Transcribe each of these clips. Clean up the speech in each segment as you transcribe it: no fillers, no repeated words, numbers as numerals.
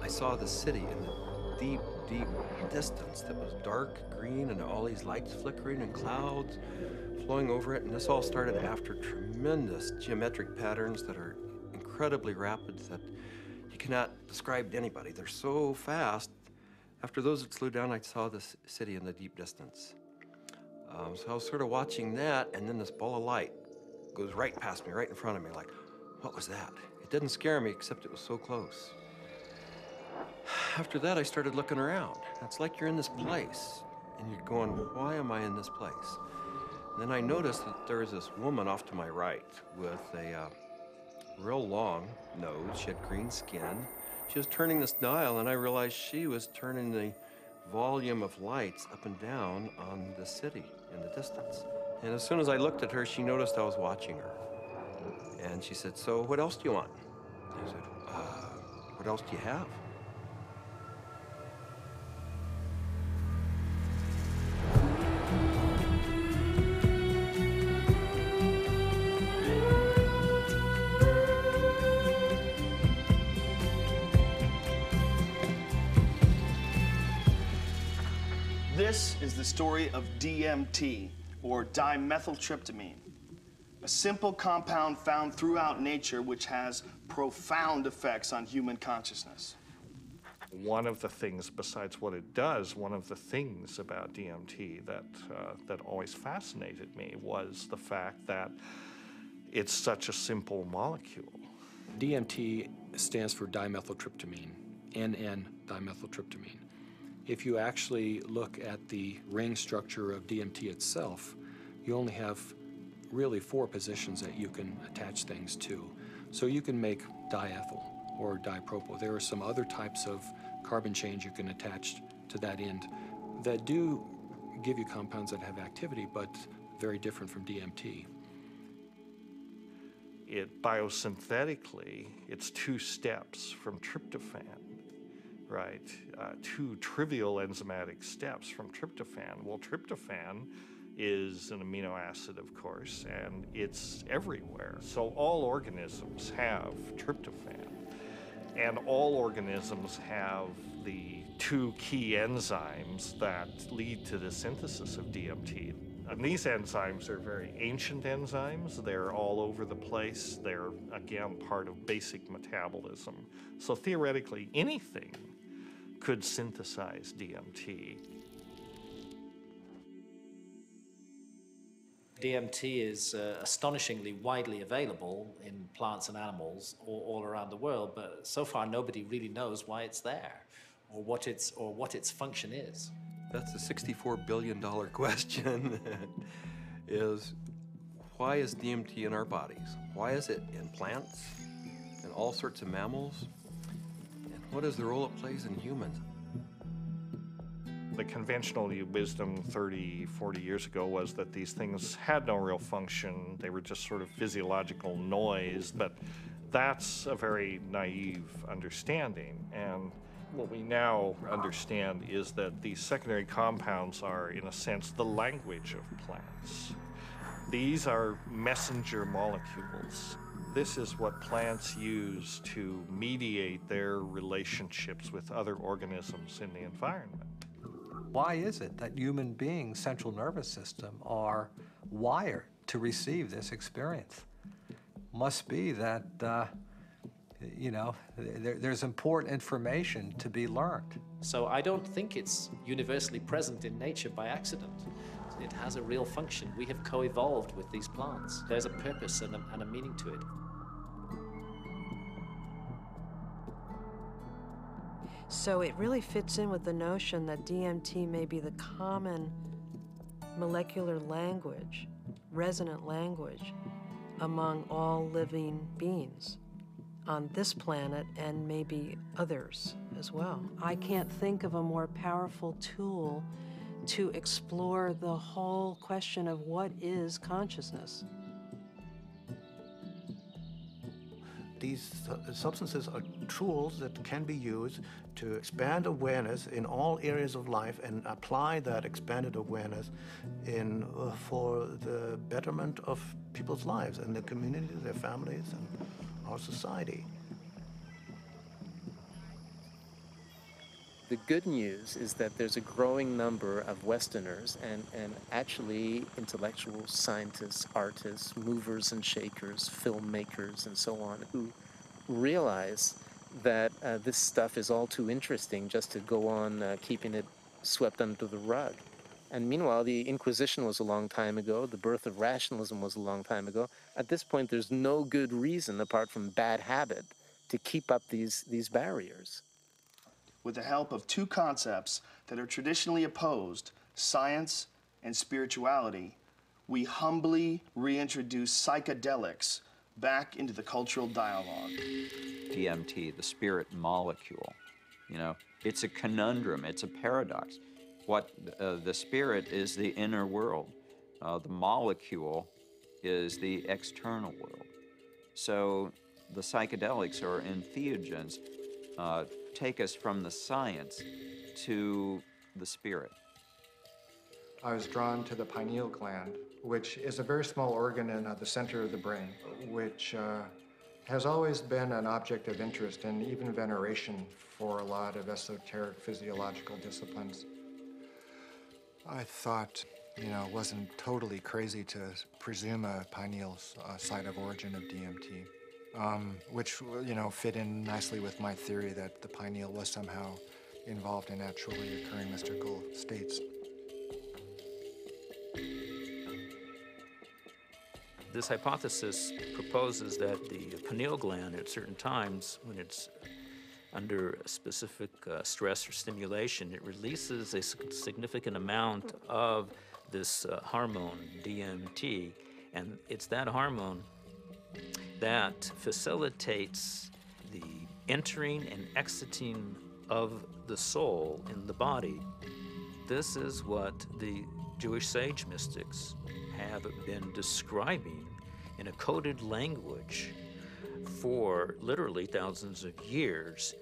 I saw the city in the deep, deep distance that was dark green and all these lights flickering and clouds flowing over it. And this all started after tremendous geometric patterns that are incredibly rapid that you cannot describe to anybody. They're so fast. After those had slowed down, I saw this city in the deep distance. So I was sort of watching that, and then this ball of light goes right past me, right in front of me, like, what was that? It didn't scare me, except it was so close. After that, I started looking around. It's like you're in this place, and you're going, why am I in this place? And then I noticed that there was this woman off to my right with a real long nose. She had green skin. She was turning this dial, and I realized she was turning the volume of lights up and down on the city in the distance. And as soon as I looked at her, she noticed I was watching her. And she said, so what else do you want? I said, what else do you have? This is the story of DMT, or dimethyltryptamine, a simple compound found throughout nature which has profound effects on human consciousness. One of the things, besides what it does, one of the things about DMT that always fascinated me was the fact that it's such a simple molecule. DMT stands for dimethyltryptamine, N-dimethyltryptamine. If you actually look at the ring structure of DMT itself, you only have really 4 positions that you can attach things to. So you can make diethyl or dipropyl. There are some other types of carbon chains you can attach to that end that do give you compounds that have activity, but very different from DMT. It biosynthetically, it's 2 steps from tryptophan, right? 2 trivial enzymatic steps from tryptophan. Well, tryptophan is an amino acid, of course, and it's everywhere. So all organisms have tryptophan, and all organisms have the 2 key enzymes that lead to the synthesis of DMT. And these enzymes are very ancient enzymes. They're all over the place. They're, again, part of basic metabolism. So theoretically, anything could synthesize DMT. DMT is astonishingly widely available in plants and animals all around the world, but so far nobody really knows why it's there or what its function is. That's the $64 billion question, is why is DMT in our bodies? Why is it in plants and all sorts of mammals? And what is the role it plays in humans? The conventional wisdom 30, 40 years ago was that these things had no real function. They were just sort of physiological noise, but that's a very naive understanding. And what we now understand is that these secondary compounds are, in a sense, the language of plants. These are messenger molecules. This is what plants use to mediate their relationships with other organisms in the environment. Why is it that human beings' central nervous system are wired to receive this experience? Must be that, there's important information to be learned. So I don't think it's universally present in nature by accident. It has a real function. We have co-evolved with these plants. There's a purpose and a meaning to it. So it really fits in with the notion that DMT may be the common molecular language, resonant language, among all living beings on this planet and maybe others as well. I can't think of a more powerful tool to explore the whole question of what is consciousness. these substances are tools that can be used to expand awareness in all areas of life and apply that expanded awareness in for the betterment of people's lives and their communities, their families, and our society. The good news is that there's a growing number of Westerners and actually intellectuals, scientists, artists, movers and shakers, filmmakers, and so on, who realize that this stuff is all too interesting just to go on keeping it swept under the rug. And meanwhile, the Inquisition was a long time ago. The birth of rationalism was a long time ago. At this point, there's no good reason, apart from bad habit, to keep up these barriers. With the help of two concepts that are traditionally opposed, science and spirituality, we humbly reintroduce psychedelics back into the cultural dialogue. DMT, the spirit molecule. You know, it's a conundrum, it's a paradox. What the spirit is the inner world. The molecule is the external world. So the psychedelics or entheogens take us from the science to the spirit. I was drawn to the pineal gland, which is a very small organ in the center of the brain, which has always been an object of interest and even veneration for a lot of esoteric physiological disciplines. I thought, you know, it wasn't totally crazy to presume a pineal site of origin of DMT. Which, you know, fit in nicely with my theory that the pineal was somehow involved in naturally occurring mystical states. This hypothesis proposes that the pineal gland at certain times, when it's under a specific stress or stimulation, it releases a significant amount of this hormone, DMT, and it's that hormone that facilitates the entering and exiting of the soul in the body. This is what the Jewish sage mystics have been describing in a coded language for literally thousands of years.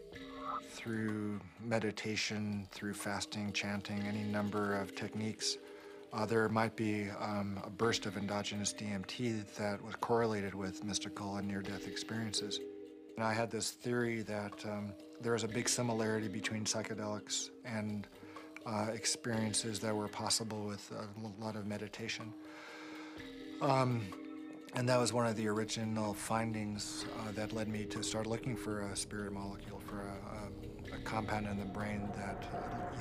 Through meditation, through fasting, chanting, any number of techniques, there might be a burst of endogenous DMT that was correlated with mystical and near-death experiences. And I had this theory that there was a big similarity between psychedelics and experiences that were possible with a lot of meditation. And that was one of the original findings that led me to start looking for a spirit molecule, for a compound in the brain that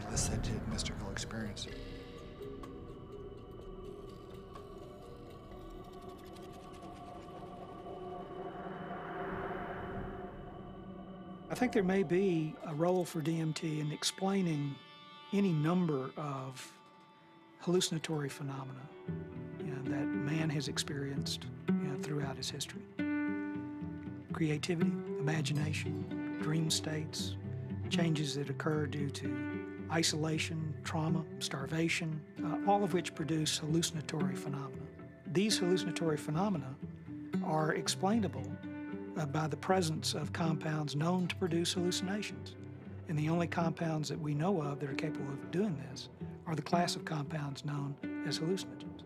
elicited mystical experience. I think there may be a role for DMT in explaining any number of hallucinatory phenomena, you know, that man has experienced, you know, throughout his history. Creativity, imagination, dream states, changes that occur due to isolation, trauma, starvation, all of which produce hallucinatory phenomena. These hallucinatory phenomena are explainable by the presence of compounds known to produce hallucinations. And the only compounds that we know of that are capable of doing this are the class of compounds known as hallucinogens.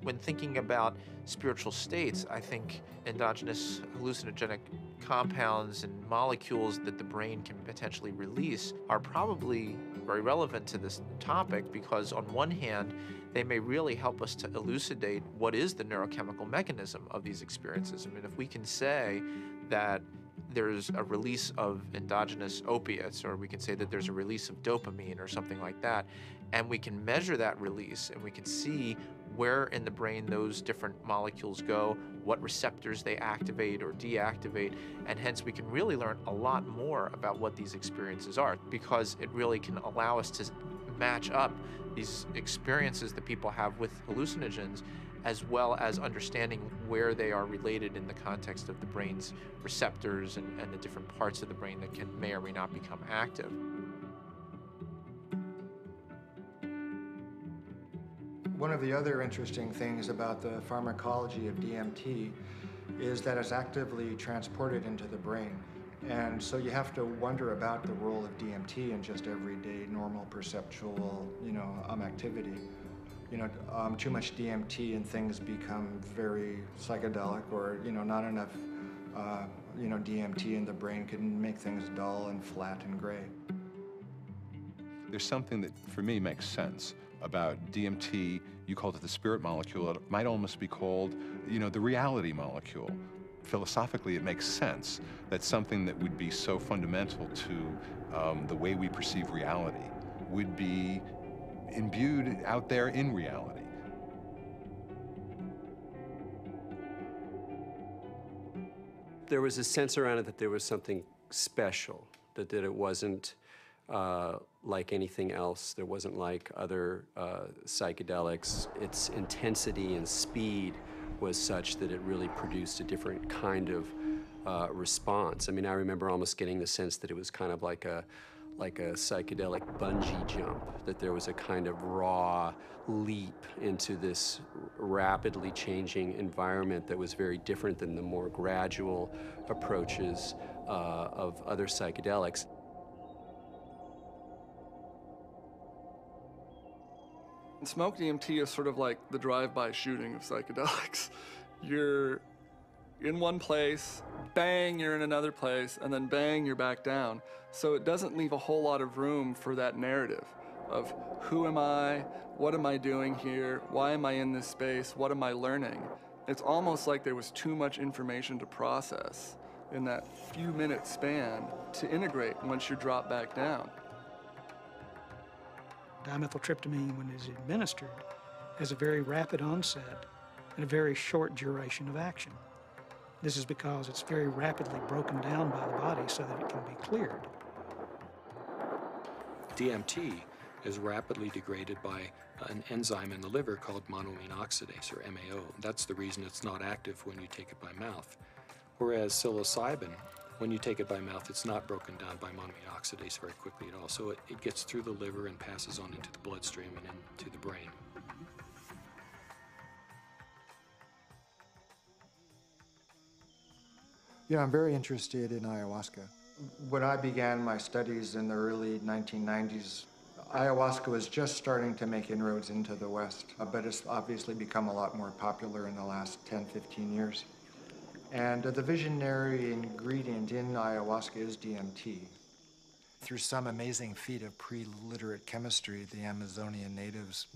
When thinking about spiritual states, I think endogenous hallucinogenic compounds and molecules that the brain can potentially release are probably very relevant to this topic, because on one hand, they may really help us to elucidate what is the neurochemical mechanism of these experiences. I mean, if we can say that there's a release of endogenous opiates, or we can say that there's a release of dopamine or something like that, and we can measure that release and we can see where in the brain those different molecules go, what receptors they activate or deactivate, and hence we can really learn a lot more about what these experiences are, because it really can allow us to match up these experiences that people have with hallucinogens, as well as understanding where they are related in the context of the brain's receptors and the different parts of the brain that may or may not become active. One of the other interesting things about the pharmacology of DMT is that it's actively transported into the brain. And so you have to wonder about the role of DMT in just everyday normal perceptual, activity. Too much DMT and things become very psychedelic, or, not enough, DMT in the brain can make things dull and flat and gray. There's something that, for me, makes sense about DMT. You called it the spirit molecule. It might almost be called, the reality molecule. Philosophically, it makes sense that something that would be so fundamental to the way we perceive reality would be imbued out there in reality. There was a sense around it that there was something special, that it wasn't like anything else. There wasn't like other psychedelics. Its intensity and speed was such that it really produced a different kind of response. I mean, I remember almost getting the sense that it was kind of like a psychedelic bungee jump, that there was a kind of raw leap into this rapidly changing environment that was very different than the more gradual approaches of other psychedelics. Smoke DMT is sort of like the drive-by shooting of psychedelics. You're in one place, bang, you're in another place, and then bang, you're back down. So it doesn't leave a whole lot of room for that narrative of who am I, what am I doing here, why am I in this space, what am I learning? It's almost like there was too much information to process in that few minute span to integrate once you're dropped back down. Dimethyltryptamine, when it is administered, has a very rapid onset and a very short duration of action. This is because it's very rapidly broken down by the body so that it can be cleared. DMT is rapidly degraded by an enzyme in the liver called monoamine oxidase, or MAO. That's the reason it's not active when you take it by mouth. Whereas psilocybin, when you take it by mouth, it's not broken down by monoamine oxidase very quickly at all. So it gets through the liver and passes on into the bloodstream and into the brain. Yeah, I'm very interested in ayahuasca. When I began my studies in the early 1990s, ayahuasca was just starting to make inroads into the West, but it's obviously become a lot more popular in the last 10, 15 years. And the visionary ingredient in ayahuasca is DMT. Through some amazing feat of pre-literate chemistry, the Amazonian natives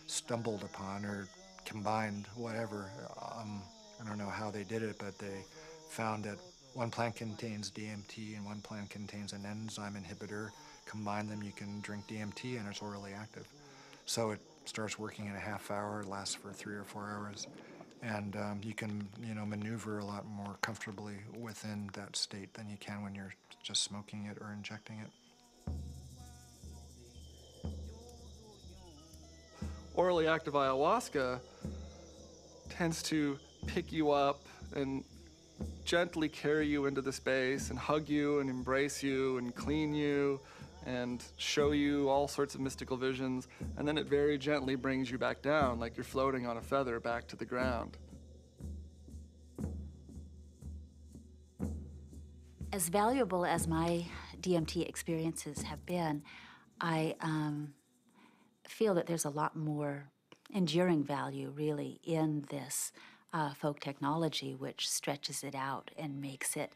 stumbled upon or combined whatever. I don't know how they did it, but they found that one plant contains DMT and one plant contains an enzyme inhibitor. Combine them, you can drink DMT and it's orally active. So it starts working in a half hour, lasts for 3 or 4 hours. And you can, maneuver a lot more comfortably within that state than you can when you're just smoking it or injecting it. Orally active ayahuasca tends to pick you up and gently carry you into the space and hug you and embrace you and clean you and show you all sorts of mystical visions, and then it very gently brings you back down like you're floating on a feather back to the ground. As valuable as my DMT experiences have been, I feel that there's a lot more enduring value, really, in this folk technology, which stretches it out and makes it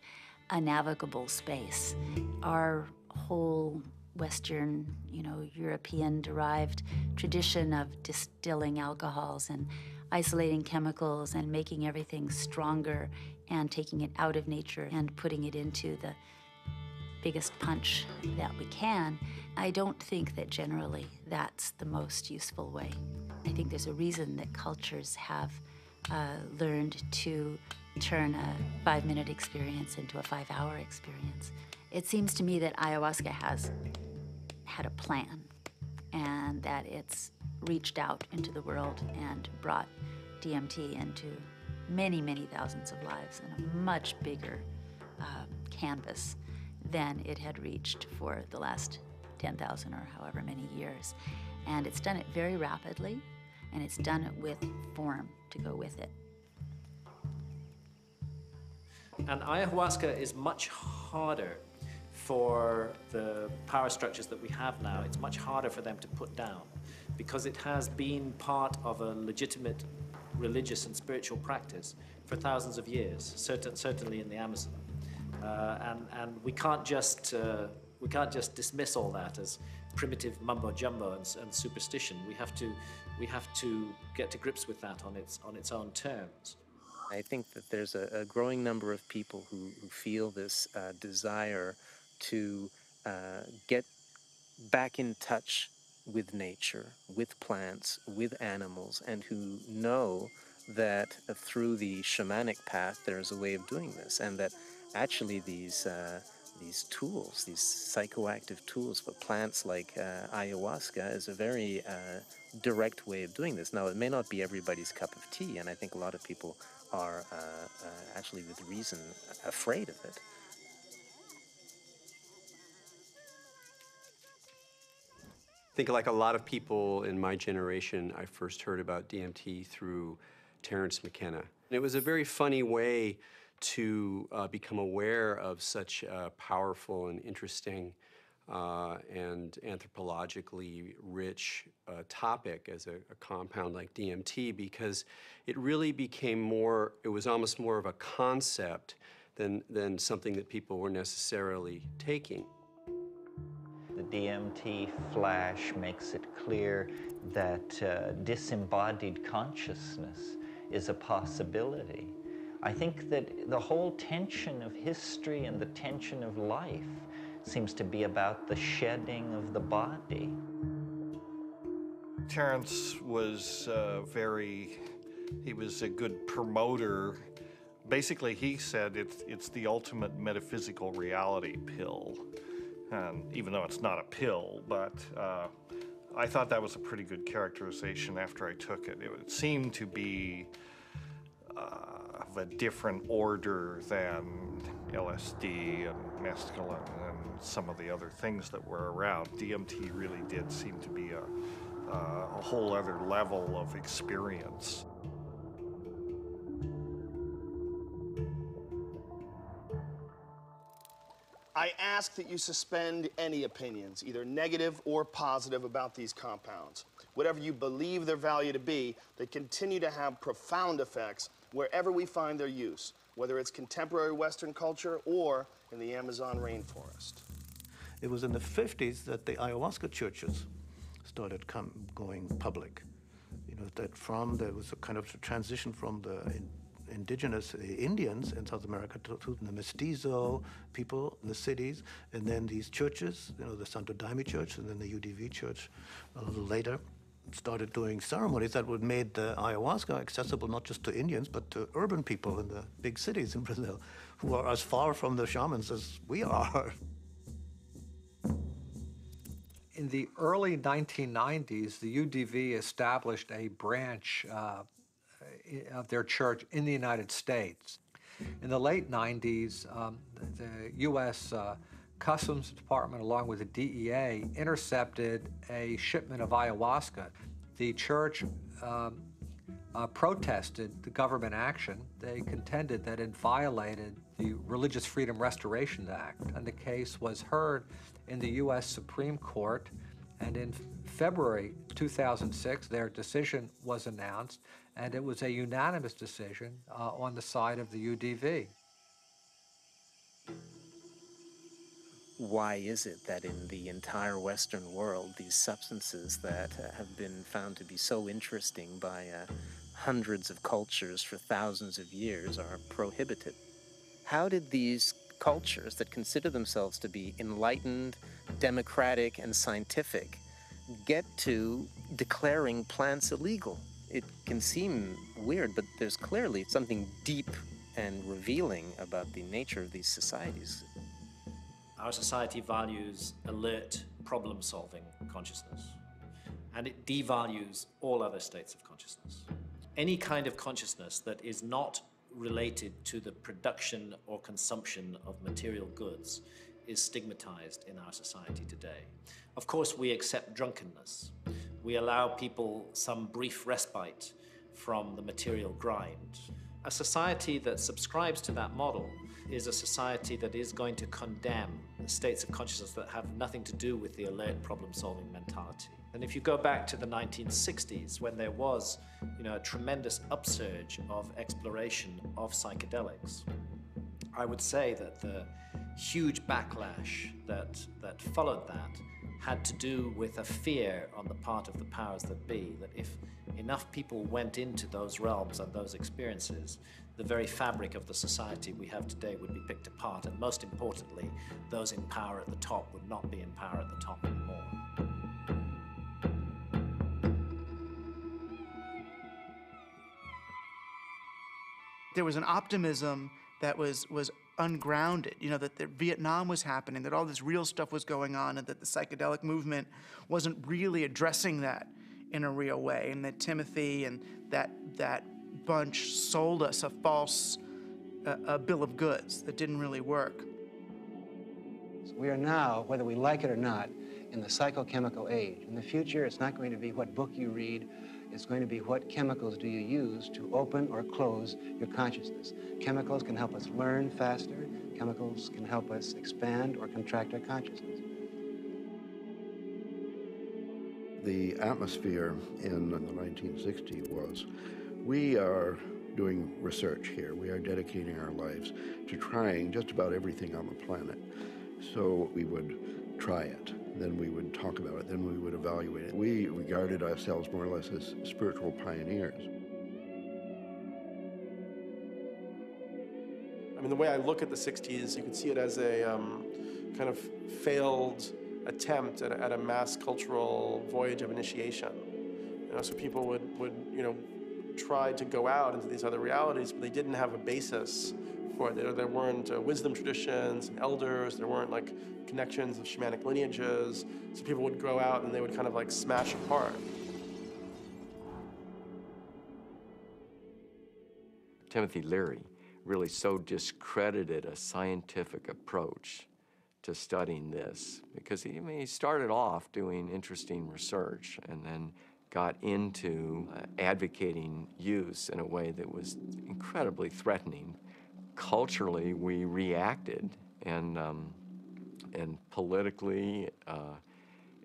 a navigable space. Our whole Western, European-derived tradition of distilling alcohols and isolating chemicals and making everything stronger and taking it out of nature and putting it into the biggest punch that we can, I don't think that generally that's the most useful way. I think there's a reason that cultures have learned to turn a 5-minute experience into a 5-hour experience. It seems to me that ayahuasca has had a plan and that it's reached out into the world and brought DMT into many, many thousands of lives in a much bigger canvas than it had reached for the last 10,000 or however many years. And it's done it very rapidly and it's done it with form to go with it. And ayahuasca is much harder for the power structures that we have now. It's much harder for them to put down because it has been part of a legitimate religious and spiritual practice for thousands of years, certainly in the Amazon. And we can't just dismiss all that as primitive mumbo jumbo and superstition. We have to get to grips with that on its own terms. I think that there's a growing number of people who feel this desire to get back in touch with nature, with plants, with animals, and who know that through the shamanic path there's a way of doing this, and that actually these tools, these psychoactive tools for plants like ayahuasca is a very direct way of doing this. Now, it may not be everybody's cup of tea, and I think a lot of people are actually, with reason, afraid of it. I think like a lot of people in my generation, I first heard about DMT through Terence McKenna. It was a very funny way to become aware of such a powerful and interesting and anthropologically rich topic as a compound like DMT, because it really became more, it was almost more of a concept than something that people were necessarily taking. The DMT flash makes it clear that disembodied consciousness is a possibility. I think that the whole tension of history and the tension of life seems to be about the shedding of the body. Terence was he was a good promoter. Basically, he said it's the ultimate metaphysical reality pill. And even though it's not a pill, but I thought that was a pretty good characterization after I took it. It seemed to be of a different order than LSD and mescaline and some of the other things that were around. DMT really did seem to be a whole other level of experience. I ask that you suspend any opinions, either negative or positive, about these compounds. Whatever you believe their value to be, they continue to have profound effects wherever we find their use, whether it's contemporary Western culture or in the Amazon rainforest. It was in the 50s that the ayahuasca churches started going public. You know, that there was a kind of transition from the indigenous Indians in South America to the mestizo people in the cities, and then these churches, you know, the Santo Daime Church and then the UDV Church a little later, started doing ceremonies that would made the ayahuasca accessible not just to Indians, but to urban people in the big cities in Brazil, who are as far from the shamans as we are. In the early 1990s, the UDV established a branch of their church in the United States. In the late 90s, the U.S. Customs Department, along with the DEA, intercepted a shipment of ayahuasca. The church protested the government action. They contended that it violated the Religious Freedom Restoration Act, and the case was heard in the U.S. Supreme Court, and in February 2006, their decision was announced, and it was a unanimous decision on the side of the UDV. Why is it that in the entire Western world, these substances that have been found to be so interesting by hundreds of cultures for thousands of years are prohibited? How did these cultures that consider themselves to be enlightened, democratic, and scientific get to declaring plants illegal? It can seem weird, but there's clearly something deep and revealing about the nature of these societies. Our society values alert, problem-solving consciousness, and it devalues all other states of consciousness. Any kind of consciousness that is not related to the production or consumption of material goods is stigmatized in our society today. Of course, we accept drunkenness, We allow people some brief respite from the material grind. A society that subscribes to that model is a society that is going to condemn states of consciousness that have nothing to do with the alert problem-solving mentality. And if you go back to the 1960s, when there was, a tremendous upsurge of exploration of psychedelics, I would say that the huge backlash that followed that had to do with a fear on the part of the powers that be, that if enough people went into those realms and those experiences, the very fabric of the society we have today would be picked apart, and most importantly, those in power at the top would not be in power at the top anymore. There was an optimism that was ungrounded, that Vietnam was happening, that all this real stuff was going on, and that the psychedelic movement wasn't really addressing that in a real way, and that Timothy and that bunch sold us a false bill of goods that didn't really work. We are now, whether we like it or not, in the psychochemical age. In the future, it's not going to be what book you read. It's going to be what chemicals do you use to open or close your consciousness. Chemicals can help us learn faster. Chemicals can help us expand or contract our consciousness. The atmosphere in the 1960s was, we are doing research here. We are dedicating our lives to trying just about everything on the planet. So we would try it, then we would talk about it, then we would evaluate it. We regarded ourselves more or less as spiritual pioneers. I mean, the way I look at the 60s, you can see it as a kind of failed attempt at a mass cultural voyage of initiation. So people would try to go out into these other realities, but they didn't have a basis for it. There weren't wisdom traditions and elders. There weren't like connections of shamanic lineages. So people would go out and they would kind of like smash apart. Timothy Leary really so discredited a scientific approach to studying this, because he started off doing interesting research and then got into advocating use in a way that was incredibly threatening. Culturally, we reacted, and politically,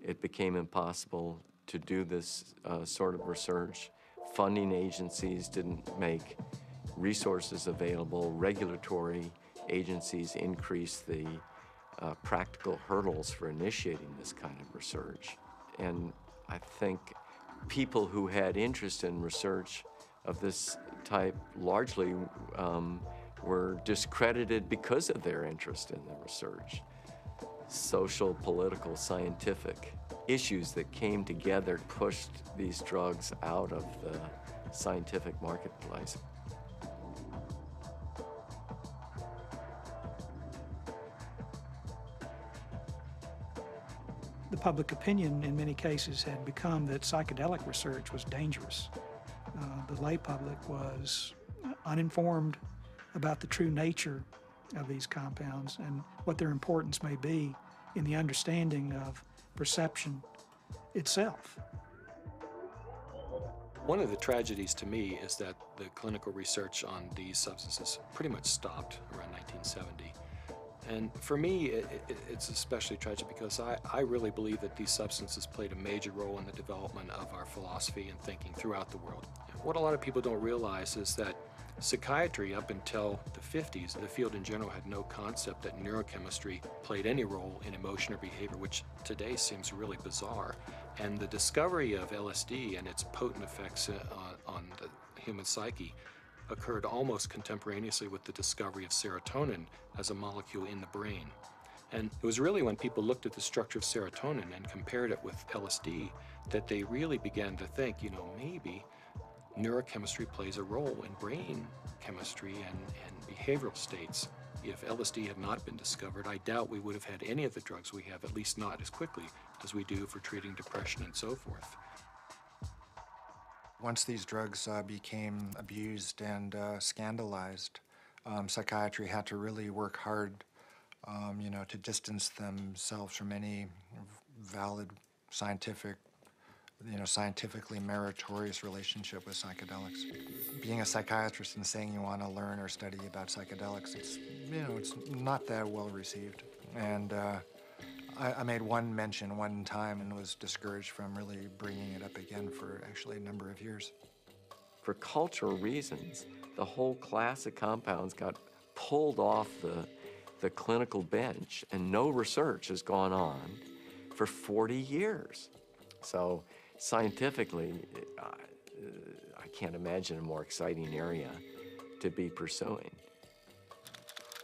it became impossible to do this sort of research. Funding agencies didn't make resources available. Regulatory agencies increased the practical hurdles for initiating this kind of research. And I think people who had interest in research of this type largely were discredited because of their interest in the research. Social, political, scientific issues that came together pushed these drugs out of the scientific marketplace. The public opinion in many cases had become that psychedelic research was dangerous. The lay public was uninformed about the true nature of these compounds and what their importance may be in the understanding of perception itself. One of the tragedies to me is that the clinical research on these substances pretty much stopped around 1970. And for me, it's especially tragic because I really believe that these substances played a major role in the development of our philosophy and thinking throughout the world. What a lot of people don't realize is that psychiatry, up until the 50s, the field in general had no concept that neurochemistry played any role in emotion or behavior, which today seems really bizarre. And the discovery of LSD and its potent effects on the human psyche occurred almost contemporaneously with the discovery of serotonin as a molecule in the brain. And it was really when people looked at the structure of serotonin and compared it with LSD that they really began to think, maybe neurochemistry plays a role in brain chemistry and behavioral states. If LSD had not been discovered, I doubt we would have had any of the drugs we have, at least not as quickly as we do for treating depression and so forth. Once these drugs became abused and scandalized, psychiatry had to really work hard, to distance themselves from any valid scientific scientifically meritorious relationship with psychedelics. Being a psychiatrist and saying you want to learn or study about psychedelics, it's not that well received. And I made one mention one time and was discouraged from really bringing it up again for actually a number of years. For cultural reasons, the whole class of compounds got pulled off the clinical bench, and no research has gone on for 40 years. So scientifically, I can't imagine a more exciting area to be pursuing.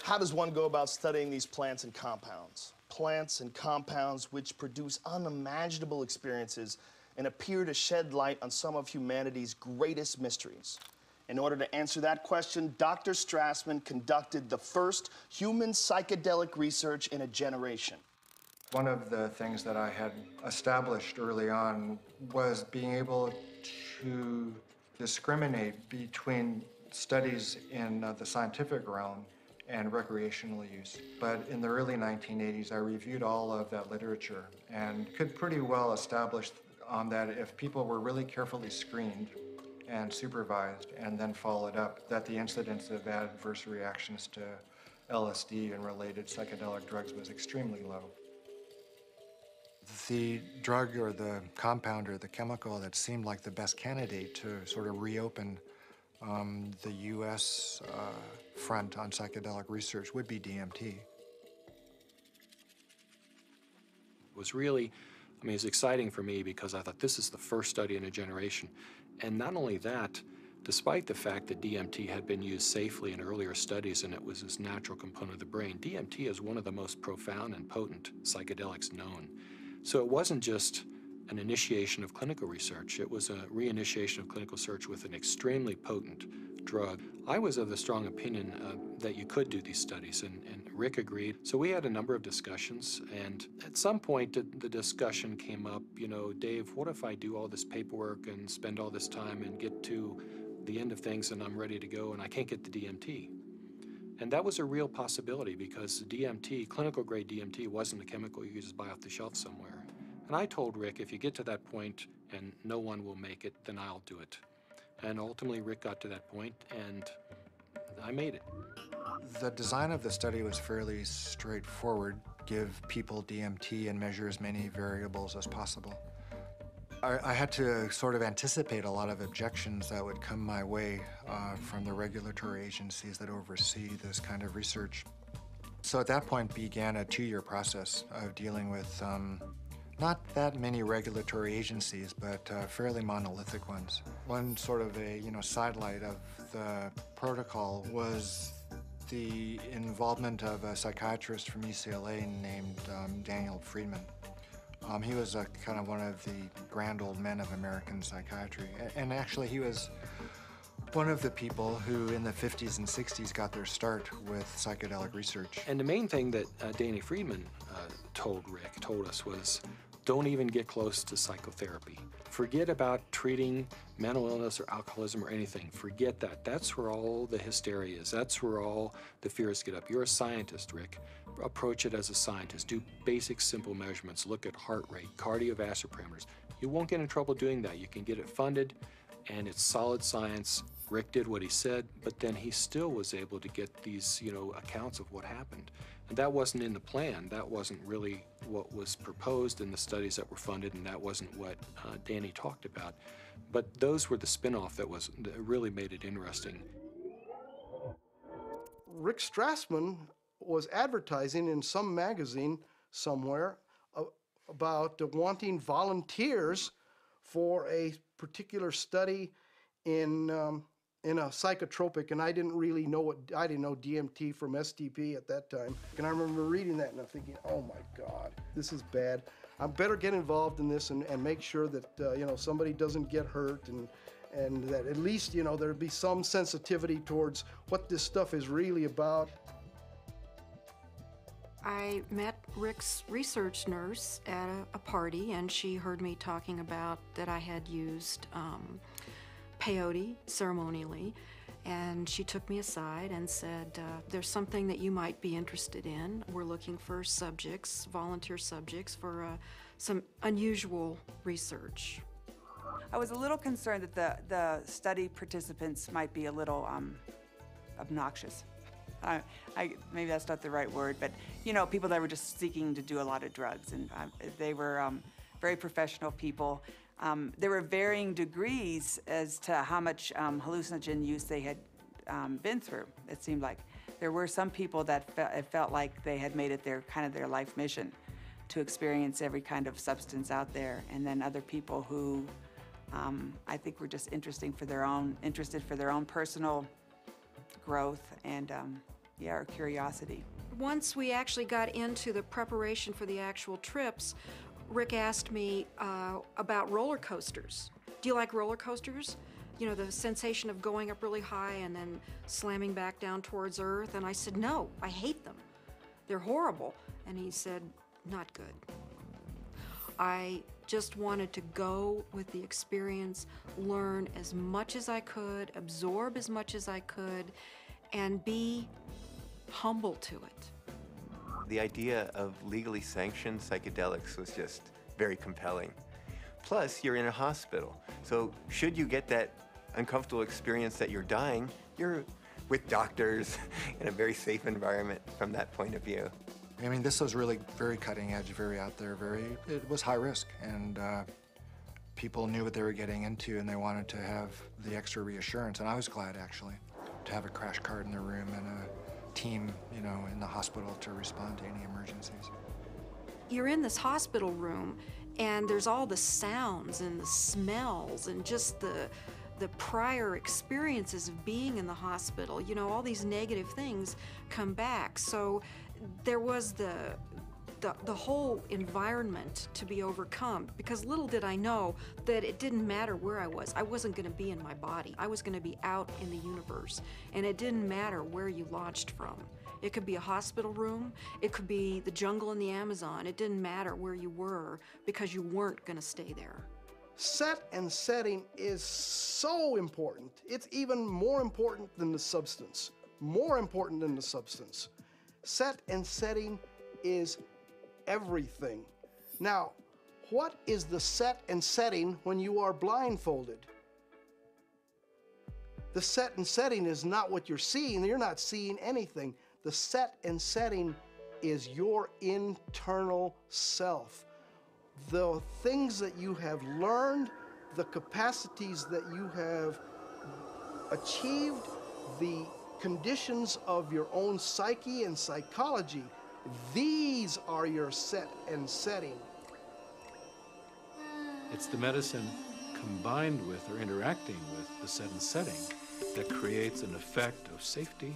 How does one go about studying these plants and compounds? Plants and compounds which produce unimaginable experiences and appear to shed light on some of humanity's greatest mysteries. In order to answer that question, Dr. Strassman conducted the first human psychedelic research in a generation. One of the things that I had established early on was being able to discriminate between studies in the scientific realm and recreational use. But in the early 1980s, I reviewed all of that literature and could pretty well establish that if people were really carefully screened and supervised and then followed up, that the incidence of adverse reactions to LSD and related psychedelic drugs was extremely low. The drug or the compound or the chemical that seemed like the best candidate to sort of reopen the U.S. Front on psychedelic research would be DMT. It was really, it was exciting for me because I thought this is the first study in a generation. And not only that, despite the fact that DMT had been used safely in earlier studies and it was this natural component of the brain, DMT is one of the most profound and potent psychedelics known. So it wasn't just an initiation of clinical research, it was a reinitiation of clinical research with an extremely potent drug. I was of the strong opinion that you could do these studies, and Rick agreed. So we had a number of discussions, and at some point the discussion came up, Dave, what if I do all this paperwork and spend all this time and get to the end of things and I'm ready to go and I can't get the DMT? And that was a real possibility because DMT, clinical grade DMT, wasn't a chemical you could just buy off the shelf somewhere. And I told Rick, if you get to that point and no one will make it, then I'll do it. And ultimately, Rick got to that point, and I made it. The design of the study was fairly straightforward. Give people DMT and measure as many variables as possible. I had to sort of anticipate a lot of objections that would come my way from the regulatory agencies that oversee this kind of research. So at that point began a 2-year process of dealing with not that many regulatory agencies, but fairly monolithic ones. One sort of a sidelight of the protocol was the involvement of a psychiatrist from UCLA named Daniel Friedman. He was kind of one of the grand old men of American psychiatry, and actually he was one of the people who in the 50s and 60s got their start with psychedelic research. And the main thing that Danny Friedman told us was, don't even get close to psychotherapy. Forget about treating mental illness or alcoholism or anything. Forget that. That's where all the hysteria is. That's where all the fears get up. You're a scientist, Rick. Approach it as a scientist. Do basic, simple measurements. Look at heart rate, cardiovascular parameters. You won't get in trouble doing that. You can get it funded, and it's solid science. Rick did what he said, but then he still was able to get these, accounts of what happened. And that wasn't in the plan. That wasn't really what was proposed in the studies that were funded, and that wasn't what Danny talked about. But those were the spin-off that really made it interesting. Rick Strassman was advertising in some magazine somewhere about wanting volunteers for a particular study in a psychotropic, and I didn't really know I didn't know DMT from STP at that time. And I remember reading that and I'm thinking, oh my God, this is bad. I better get involved in this and make sure that somebody doesn't get hurt, and that at least there'd be some sensitivity towards what this stuff is really about. I met Rick's research nurse at a party, and she heard me talking about that I had used peyote ceremonially, and she took me aside and said, there's something that you might be interested in. We're looking for subjects, volunteer subjects, for some unusual research. I was a little concerned that the study participants might be a little obnoxious. Maybe that's not the right word, but you know, people that were just seeking to do a lot of drugs, and they were very professional people. There were varying degrees as to how much hallucinogen use they had been through. It seemed like there were some people that felt like they had made it their life mission to experience every kind of substance out there, and then other people who I think were just interested for their own personal growth and or curiosity. Once we actually got into the preparation for the actual trips, Rick asked me about roller coasters. Do you like roller coasters? You know, the sensation of going up really high and then slamming back down towards Earth. And I said, no, I hate them. They're horrible. And he said, not good. I just wanted to go with the experience, learn as much as I could, absorb as much as I could, and be humble to it. The idea of legally sanctioned psychedelics was just very compelling. Plus, you're in a hospital, so should you get that uncomfortable experience that you're dying, you're with doctors in a very safe environment from that point of view. I mean, this was really very cutting edge, very out there, it was high risk, and people knew what they were getting into, and they wanted to have the extra reassurance, and I was glad, actually, to have a crash cart in the room and a team, you know, in the hospital to respond to any emergencies. You're in this hospital room, and there's all the sounds and the smells and just the prior experiences of being in the hospital. You know, all these negative things come back. So there was the whole environment to be overcome, because little did I know that it didn't matter where I was. I wasn't going to be in my body. I was going to be out in the universe, and it didn't matter where you launched from. It could be a hospital room, it could be the jungle in the Amazon. It didn't matter where you were, because you weren't going to stay there. Set and setting is so important. It's even more important than the substance. More important than the substance. Set and setting is everything. Now, what is the set and setting when you are blindfolded? The set and setting is not what you're seeing. You're not seeing anything. The set and setting is your internal self. The things that you have learned, the capacities that you have achieved, the conditions of your own psyche and psychology, these are your set and setting. It's the medicine combined with or interacting with the set and setting that creates an effect of safety,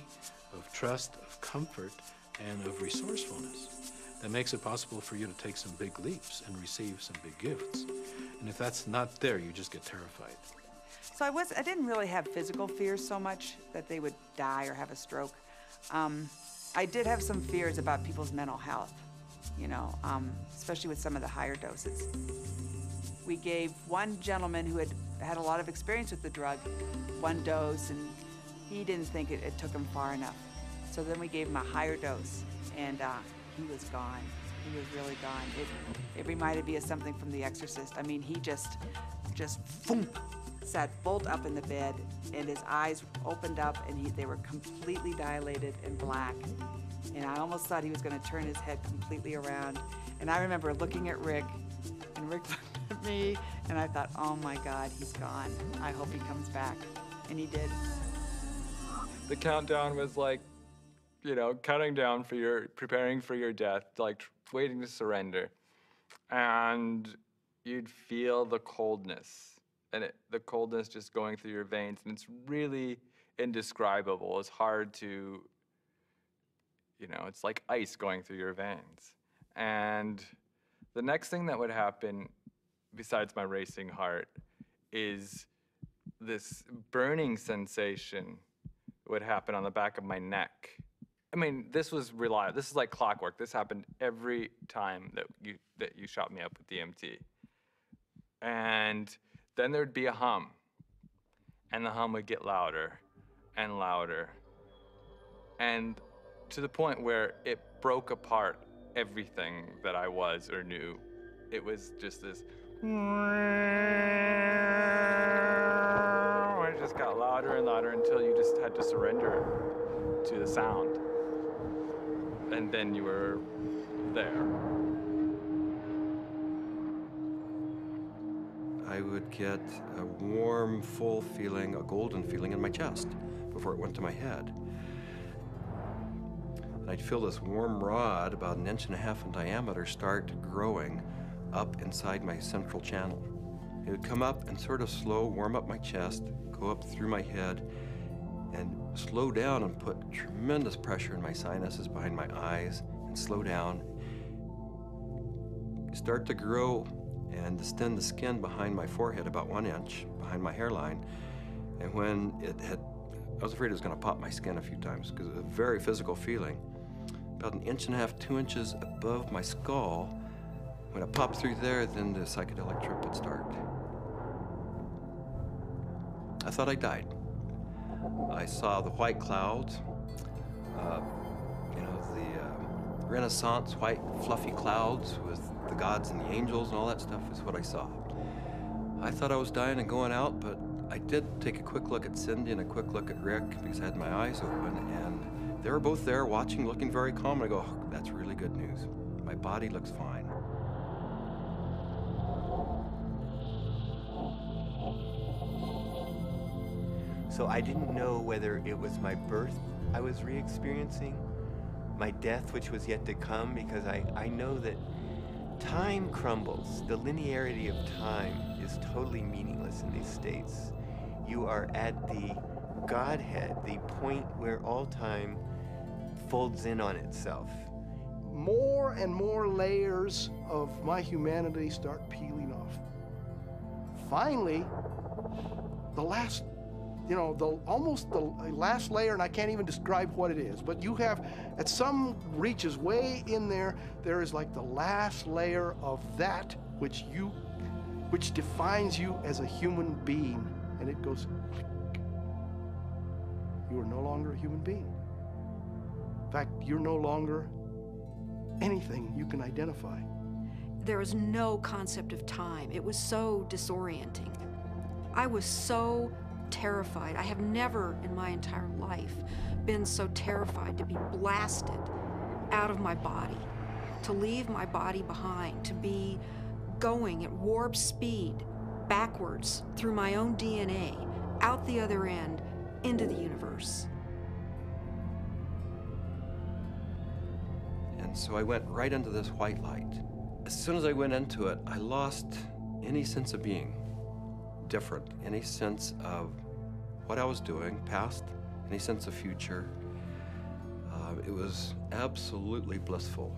of trust, of comfort, and of resourcefulness that makes it possible for you to take some big leaps and receive some big gifts. And if that's not there, you just get terrified. So I didn't really have physical fears so much that they would die or have a stroke. I did have some fears about people's mental health, you know, especially with some of the higher doses. We gave one gentleman who had a lot of experience with the drug one dose, and he didn't think it took him far enough. So then we gave him a higher dose, and he was gone. He was really gone. It reminded me of something from The Exorcist. I mean, he just thump, sat bolt up in the bed, and his eyes opened up, and they were completely dilated and black. And I almost thought he was going to turn his head completely around. And I remember looking at Rick, and Rick looked at me, and I thought, oh my God, he's gone. I hope he comes back. And he did. The countdown was like, you know, counting down for preparing for your death, like waiting to surrender. And you'd feel the coldness, and the coldness just going through your veins, and it's really indescribable. It's hard to, you know, it's like ice going through your veins. And the next thing that would happen, besides my racing heart, is this burning sensation would happen on the back of my neck. I mean, this was reliable. This is like clockwork. This happened every time that you shot me up with DMT. And then there'd be a hum, and the hum would get louder and louder, and to the point where it broke apart everything that I was or knew it was just this. It just got louder and louder until you just had to surrender to the sound. And then you were there. I would get a warm, full feeling, a golden feeling in my chest before it went to my head. And I'd feel this warm rod, about 1.5 inches in diameter, start growing up inside my central channel. It would come up and sort of slow, warm up my chest, go up through my head, and slow down and put tremendous pressure in my sinuses behind my eyes, and slow down, start to grow and distend the skin behind my forehead about 1 inch, behind my hairline. And when it had, I was afraid it was gonna pop my skin a few times because it was a very physical feeling. About 1.5 inches, 2 inches above my skull, when it popped through there, then the psychedelic trip would start. I thought I died. I saw the white clouds, the Renaissance white fluffy clouds with the gods and the angels and all that stuff is what I saw. I thought I was dying and going out, but I did take a quick look at Cindy and a quick look at Rick because I had my eyes open, and they were both there watching, looking very calm. And I go, oh, that's really good news. My body looks fine. So I didn't know whether it was my birth I was re-experiencing, my death which was yet to come, because I know that time crumbles. The linearity of time is totally meaningless in these states. You are at the Godhead, the point where all time folds in on itself. More and more layers of my humanity start peeling off. Finally, the last, almost the last layer, and I can't even describe what it is, but you have, at some reaches way in there, there is like the last layer of that which defines you as a human being, and it goes click. You are no longer a human being. In fact, you're no longer anything you can identify. There was no concept of time. It was so disorienting. I was so terrified. I have never in my entire life been so terrified to be blasted out of my body, to leave my body behind, to be going at warp speed backwards through my own DNA, out the other end, into the universe. And so I went right into this white light. As soon as I went into it, I lost any sense of being different, any sense of what I was doing, past, any sense of future. It was absolutely blissful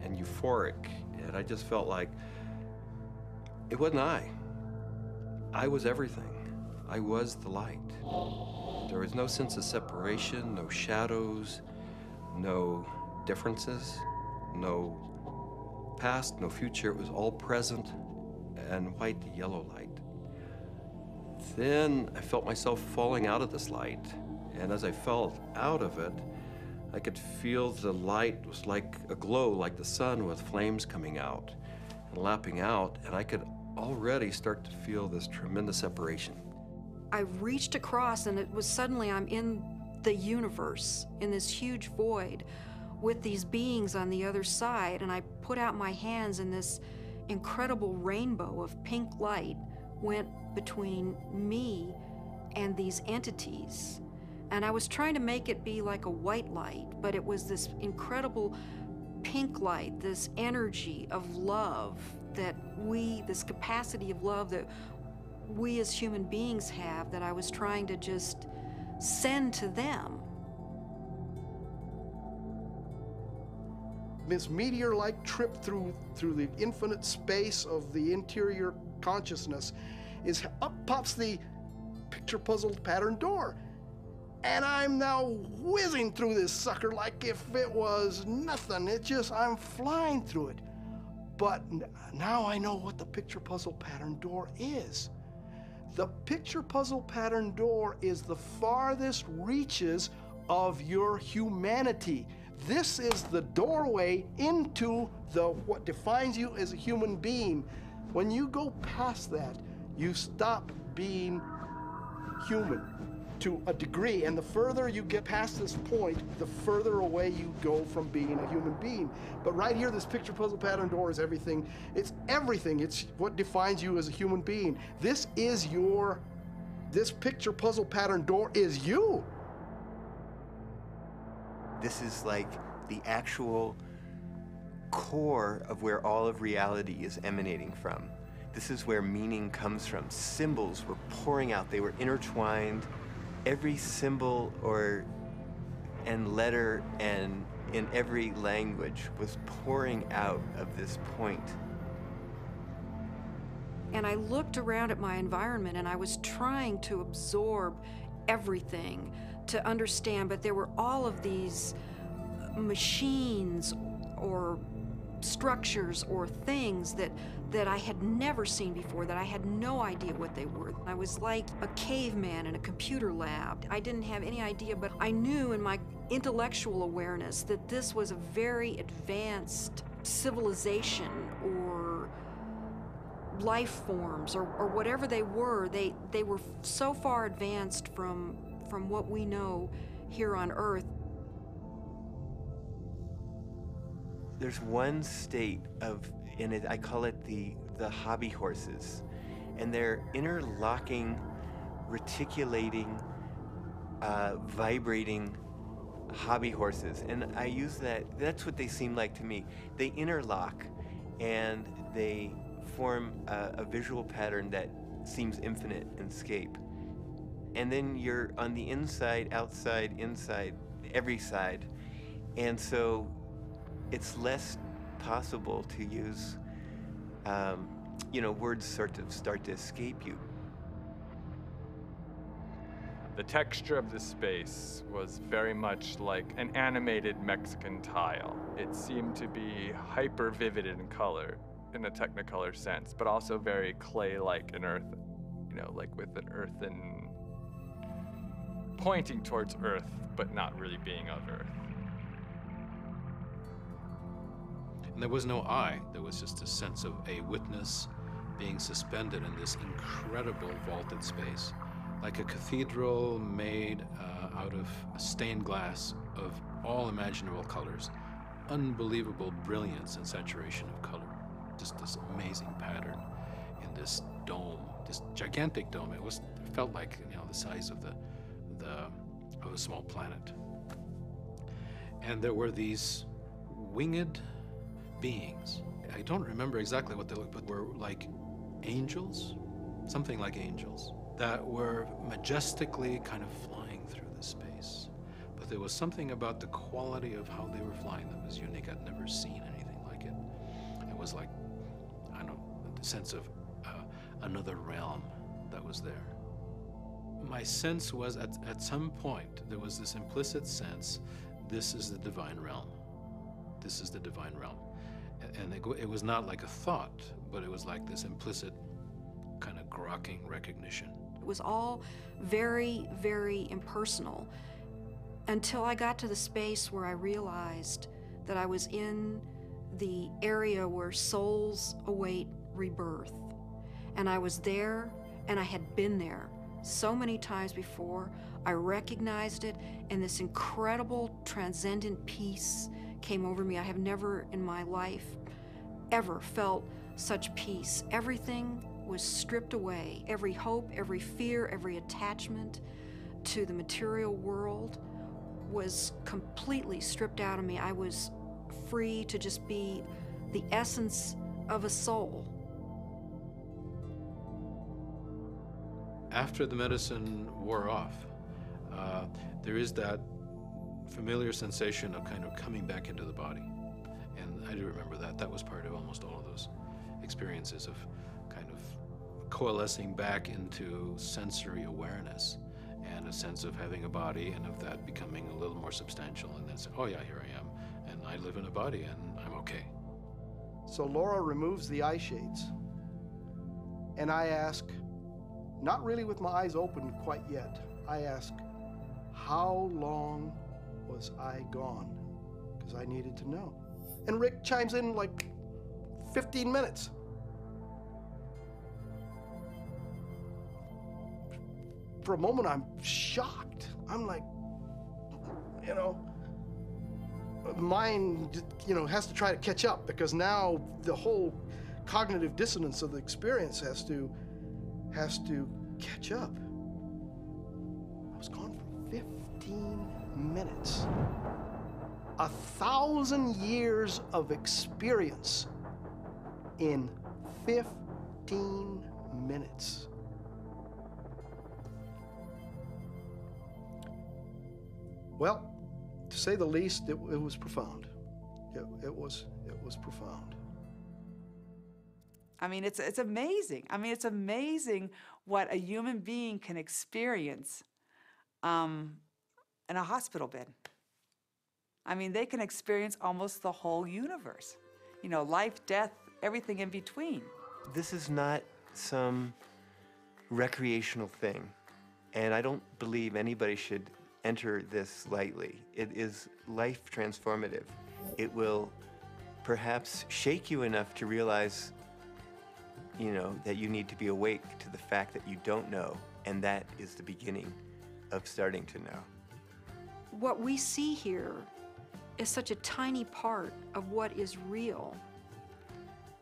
and euphoric, and I just felt like it wasn't I. I was everything. I was the light. There was no sense of separation, no shadows, no differences, no past, no future. It was all present and white to yellow light. Then I felt myself falling out of this light, and as I fell out of it, I could feel the light was like a glow, like the sun with flames coming out and lapping out, and I could already start to feel this tremendous separation. I reached across, and it was suddenly I'm in the universe, in this huge void, with these beings on the other side, and I put out my hands, and this incredible rainbow of pink light went between me and these entities. And I was trying to make it be like a white light, but it was this incredible pink light, this energy of love that this capacity of love that we as human beings have, that I was trying to just send to them. This meteor-like trip through the infinite space of the interior consciousness is up pops the picture puzzle pattern door. And I'm now whizzing through this sucker like if it was nothing. I'm flying through it. But now I know what the picture puzzle pattern door is. The picture puzzle pattern door is the farthest reaches of your humanity. This is the doorway into what defines you as a human being. When you go past that, you stop being human to a degree, and the further you get past this point, the further away you go from being a human being. But right here, this picture puzzle pattern door is everything. It's everything. It's what defines you as a human being. This picture puzzle pattern door is you. This is like the actual core of where all of reality is emanating from. This is where meaning comes from. Symbols were pouring out. They were intertwined. Every symbol and letter and in every language was pouring out of this point. And I looked around at my environment and I was trying to absorb everything, to understand, but there were all of these machines or structures or things that I had never seen before, that I had no idea what they were. I was like a caveman in a computer lab. I didn't have any idea, but I knew in my intellectual awareness that this was a very advanced civilization or life forms or whatever they were. They were so far advanced from what we know here on Earth. There's one state in it, I call it the hobby horses, and they're interlocking, reticulating, vibrating hobby horses. And I use that's what they seem like to me. They interlock and they form a visual pattern that seems infinite in scape. And then you're on the inside, outside, inside, every side. And so it's less possible to use, words sort of start to escape you. The texture of the space was very much like an animated Mexican tile. It seemed to be hyper vivid in color, in a Technicolor sense, but also very clay-like and earth, like with an earthen, pointing towards earth, but not really being of earth. And there was no I, there was just a sense of a witness being suspended in this incredible vaulted space, like a cathedral made out of stained glass of all imaginable colors, unbelievable brilliance and saturation of color. Just this amazing pattern in this dome, this gigantic dome. It felt like the size of of a small planet. And there were these winged beings. I don't remember exactly what they looked, but were like angels, something like angels, that were majestically kind of flying through the space. But there was something about the quality of how they were flying that was unique. I'd never seen anything like it. It was like, I don't know, the sense of another realm that was there. My sense was at some point, there was this implicit sense, this is the divine realm. This is the divine realm. And it was not like a thought, but it was like this implicit kind of grokking recognition. It was all very, very impersonal until I got to the space where I realized that I was in the area where souls await rebirth. And I was there, and I had been there so many times before. I recognized it, and this incredible transcendent peace came over me. I have never in my life ever felt such peace. Everything was stripped away. Every hope, every fear, every attachment to the material world was completely stripped out of me. I was free to just be the essence of a soul. After the medicine wore off, there is that familiar sensation of kind of coming back into the body. And I do remember that. That was part of almost all of those experiences of kind of coalescing back into sensory awareness and a sense of having a body and of that becoming a little more substantial, and then say, oh yeah, here I am, and I live in a body and I'm okay. So Laura removes the eye shades, and I ask, not really with my eyes open quite yet, I ask, how long was I gone? because I needed to know. And Rick chimes in like 15 minutes. For a moment, I'm shocked. I'm like, mind, has to try to catch up, because now the whole cognitive dissonance of the experience has to catch up. I was gone for 15 minutes. 1,000 years of experience in 15 minutes. Well, to say the least, it was profound. It was profound. I mean, it's amazing. I mean, it's amazing what a human being can experience in a hospital bed. I mean, they can experience almost the whole universe. Life, death, everything in between. This is not some recreational thing, and I don't believe anybody should enter this lightly. It is life transformative. It will perhaps shake you enough to realize, that you need to be awake to the fact that you don't know, and that is the beginning of starting to know. What we see here is such a tiny part of what is real.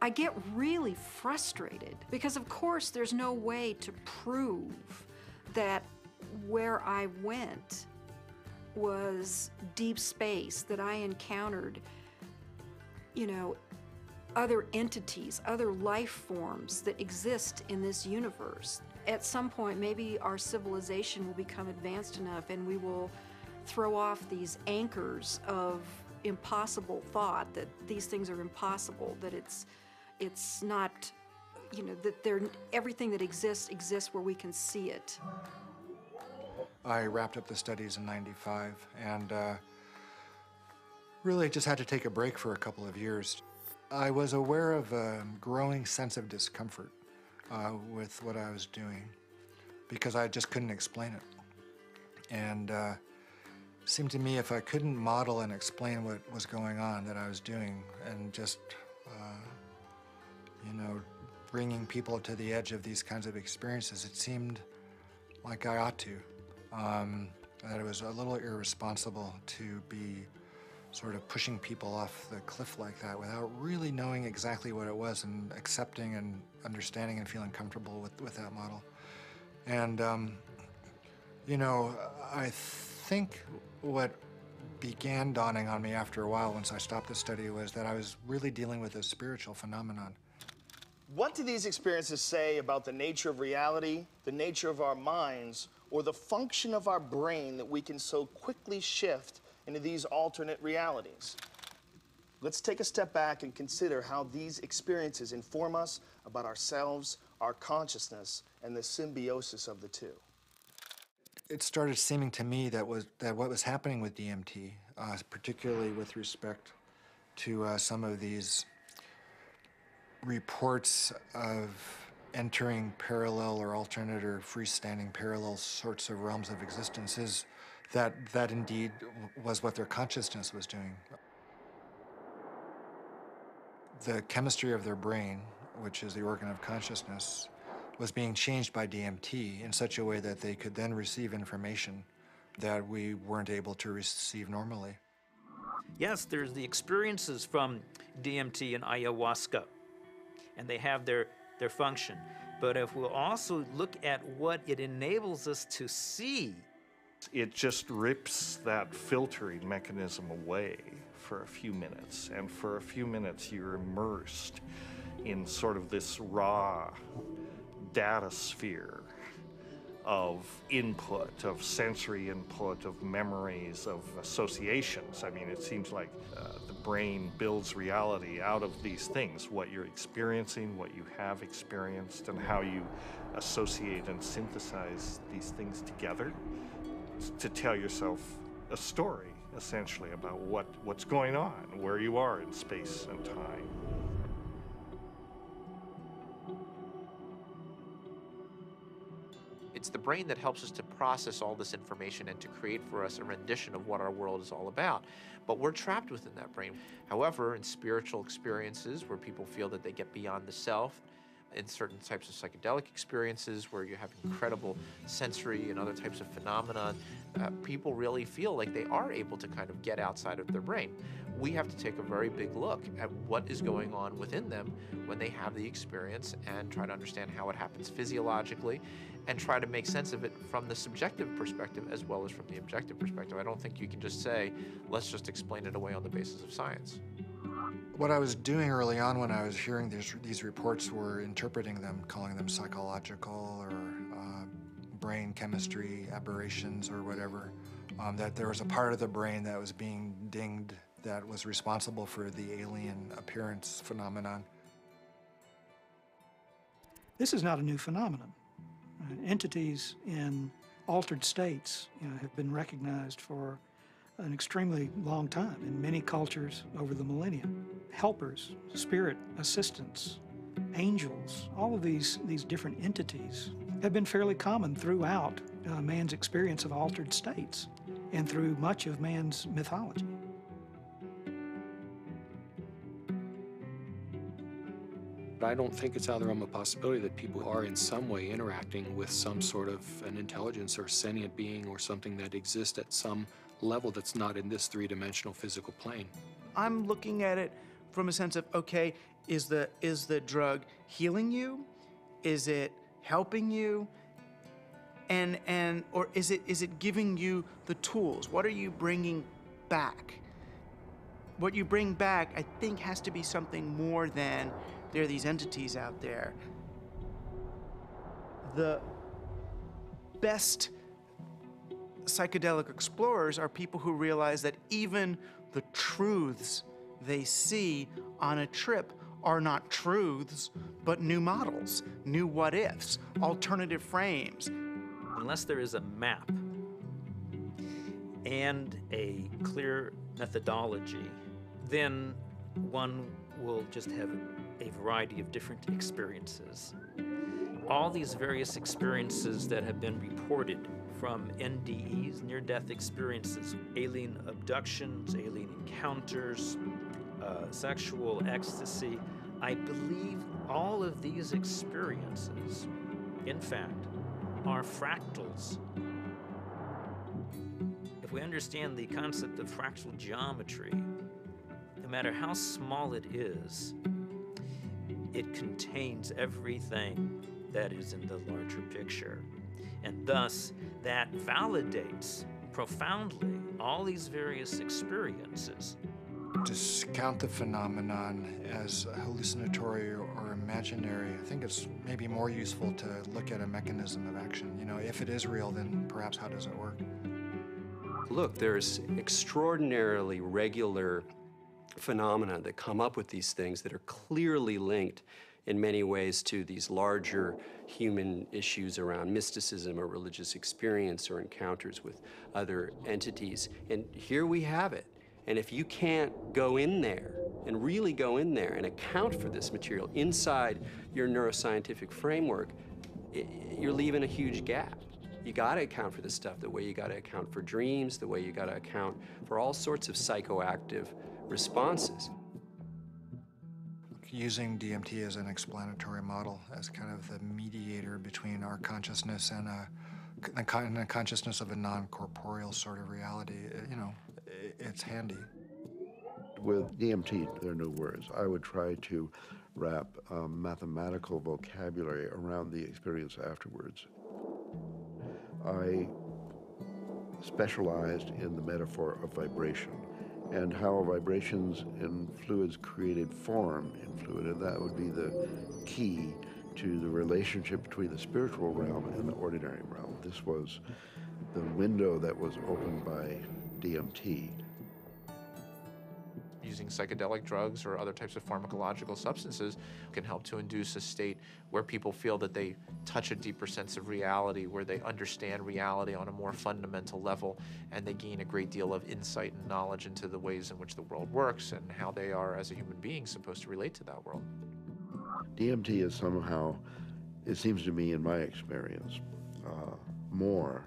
I get really frustrated because, of course, there's no way to prove that where I went was deep space, that I encountered, other entities, other life forms that exist in this universe. At some point, maybe our civilization will become advanced enough and we will throw off these anchors of impossible thought, that these things are impossible, that it's not, that everything that exists where we can see it. I wrapped up the studies in '95 and really just had to take a break for a couple of years. I was aware of a growing sense of discomfort with what I was doing because I just couldn't explain it. And it seemed to me if I couldn't model and explain what was going on that I was doing and just, bringing people to the edge of these kinds of experiences, it seemed like I ought to. That it was a little irresponsible to be sort of pushing people off the cliff like that without really knowing exactly what it was and accepting and understanding and feeling comfortable with that model. And, I think what began dawning on me after a while once I stopped the study was that I was really dealing with a spiritual phenomenon. What do these experiences say about the nature of reality, the nature of our minds, or the function of our brain that we can so quickly shift into these alternate realities? Let's take a step back and consider how these experiences inform us about ourselves, our consciousness, and the symbiosis of the two. It started seeming to me that what was happening with DMT, particularly with respect to some of these reports of entering parallel or alternate or freestanding parallel sorts of realms of existence, is that indeed was what their consciousness was doing. The chemistry of their brain, which is the organ of consciousness, was being changed by DMT in such a way that they could then receive information that we weren't able to receive normally. Yes, there's the experiences from DMT and ayahuasca, and they have their function. But if we'll also look at what it enables us to see, it just rips that filtering mechanism away for a few minutes. And for a few minutes, you're immersed in sort of this raw data sphere of input, of sensory input, of memories, of associations. I mean, it seems like the brain builds reality out of these things, what you're experiencing, what you have experienced, and how you associate and synthesize these things together to tell yourself a story, essentially, about what's going on, where you are in space and time. It It's the brain that helps us to process all this information and to create for us a rendition of what our world is all about. But we're trapped within that brain. However, in spiritual experiences where people feel that they get beyond the self, in certain types of psychedelic experiences where you have incredible sensory and other types of phenomena, people really feel like they are able to kind of get outside of their brain. We have to take a very big look at what is going on within them when they have the experience and try to understand how it happens physiologically and try to make sense of it from the subjective perspective as well as from the objective perspective. I don't think you can just say, let's just explain it away on the basis of science. What I was doing early on when I was hearing these reports were interpreting them, calling them psychological or brain chemistry aberrations or whatever, that there was a part of the brain that was being dinged that was responsible for the alien appearance phenomenon. This is not a new phenomenon. Entities in altered states, have been recognized for an extremely long time in many cultures over the millennia. Helpers, spirit assistants, angels, all of these different entities have been fairly common throughout man's experience of altered states and through much of man's mythology. I don't think it's out of the realm of possibility that people are in some way interacting with some sort of an intelligence or sentient being or something that exists at some level that's not in this three-dimensional physical plane. I'm looking at it from a sense of, okay, is the drug healing you? Is it helping you? Or is it giving you the tools? What are you bringing back? What you bring back, I think, has to be something more than there are these entities out there. The best psychedelic explorers are people who realize that even the truths they see on a trip are not truths, but new models, new what-ifs, alternative frames. Unless there is a map and a clear methodology, then one will just have a variety of different experiences. All these various experiences that have been reported from NDEs, near-death experiences, alien abductions, alien encounters, sexual ecstasy, I believe all of these experiences, in fact, are fractals. If we understand the concept of fractal geometry, no matter how small it is, it contains everything that is in the larger picture. And thus, that validates profoundly all these various experiences. Discount the phenomenon as hallucinatory or imaginary. I think it's maybe more useful to look at a mechanism of action. If it is real, then perhaps how does it work? Look, there's extraordinarily regular phenomena that come up with these things that are clearly linked in many ways to these larger human issues around mysticism or religious experience or encounters with other entities. And here we have it. And if you can't go in there and really go in there and account for this material inside your neuroscientific framework, you're leaving a huge gap. You gotta account for this stuff the way you gotta account for dreams, the way you gotta account for all sorts of psychoactive responses. Using DMT as an explanatory model, as kind of the mediator between our consciousness and the consciousness of a non-corporeal sort of reality, it's handy. With DMT, there are no words. I would try to wrap mathematical vocabulary around the experience afterwards. I specialized in the metaphor of vibration and how vibrations in fluids created form in fluid, and that would be the key to the relationship between the spiritual realm and the ordinary realm. This was the window that was opened by DMT. Using psychedelic drugs or other types of pharmacological substances can help to induce a state where people feel that they touch a deeper sense of reality, where they understand reality on a more fundamental level, and they gain a great deal of insight and knowledge into the ways in which the world works and how they are, as a human being, supposed to relate to that world. DMT is somehow, it seems to me in my experience, more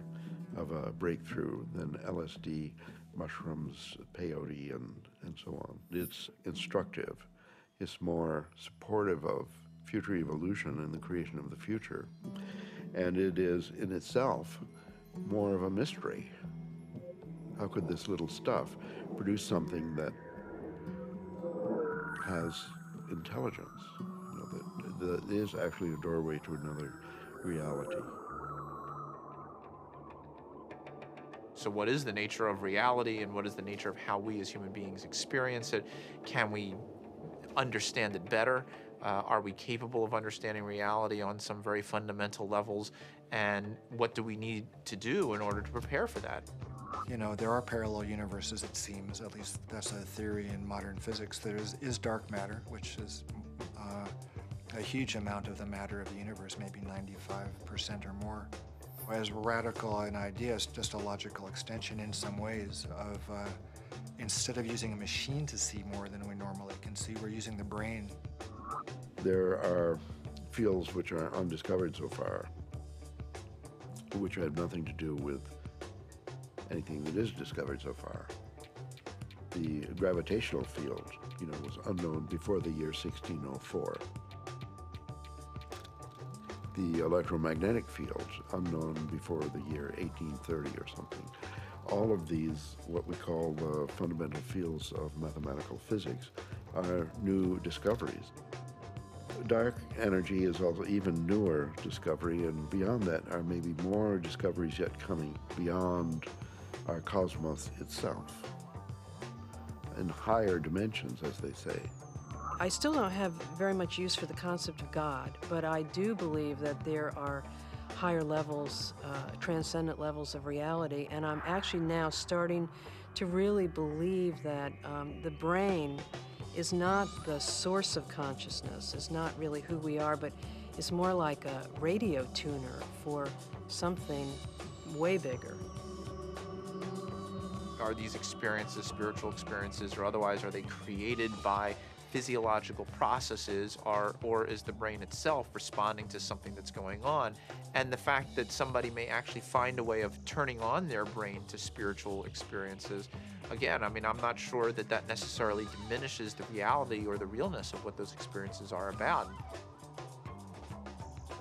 of a breakthrough than LSD, mushrooms, peyote, and so on. It's instructive. It's more supportive of future evolution and the creation of the future. And it is, in itself, more of a mystery. How could this little stuff produce something that has intelligence, you know, that is actually a doorway to another reality? So what is the nature of reality, and what is the nature of how we as human beings experience it? Can we understand it better? Are we capable of understanding reality on some very fundamental levels? And what do we need to do in order to prepare for that? You know, there are parallel universes, it seems, at least that's a theory in modern physics. There is dark matter, which is a huge amount of the matter of the universe, maybe 95% or more. As radical an idea, it's just a logical extension in some ways of, instead of using a machine to see more than we normally can see, we're using the brain. There are fields which are undiscovered so far, which have nothing to do with anything that is discovered so far. The gravitational field, you know, was unknown before the year 1604. The electromagnetic field, unknown before the year 1830 or something. All of these, what we call the fundamental fields of mathematical physics, are new discoveries. Dark energy is also even newer discovery, and beyond that are maybe more discoveries yet coming beyond our cosmos itself, in higher dimensions, as they say. I still don't have very much use for the concept of God, but I do believe that there are higher levels, transcendent levels of reality, and I'm actually now starting to really believe that the brain is not the source of consciousness, is not really who we are, but it's more like a radio tuner for something way bigger. Are these experiences, spiritual experiences or otherwise, are they created by physiological processes, or is the brain itself responding to something that's going on? And the fact that somebody may actually find a way of turning on their brain to spiritual experiences, again, I mean, I'm not sure that that necessarily diminishes the reality or the realness of what those experiences are about.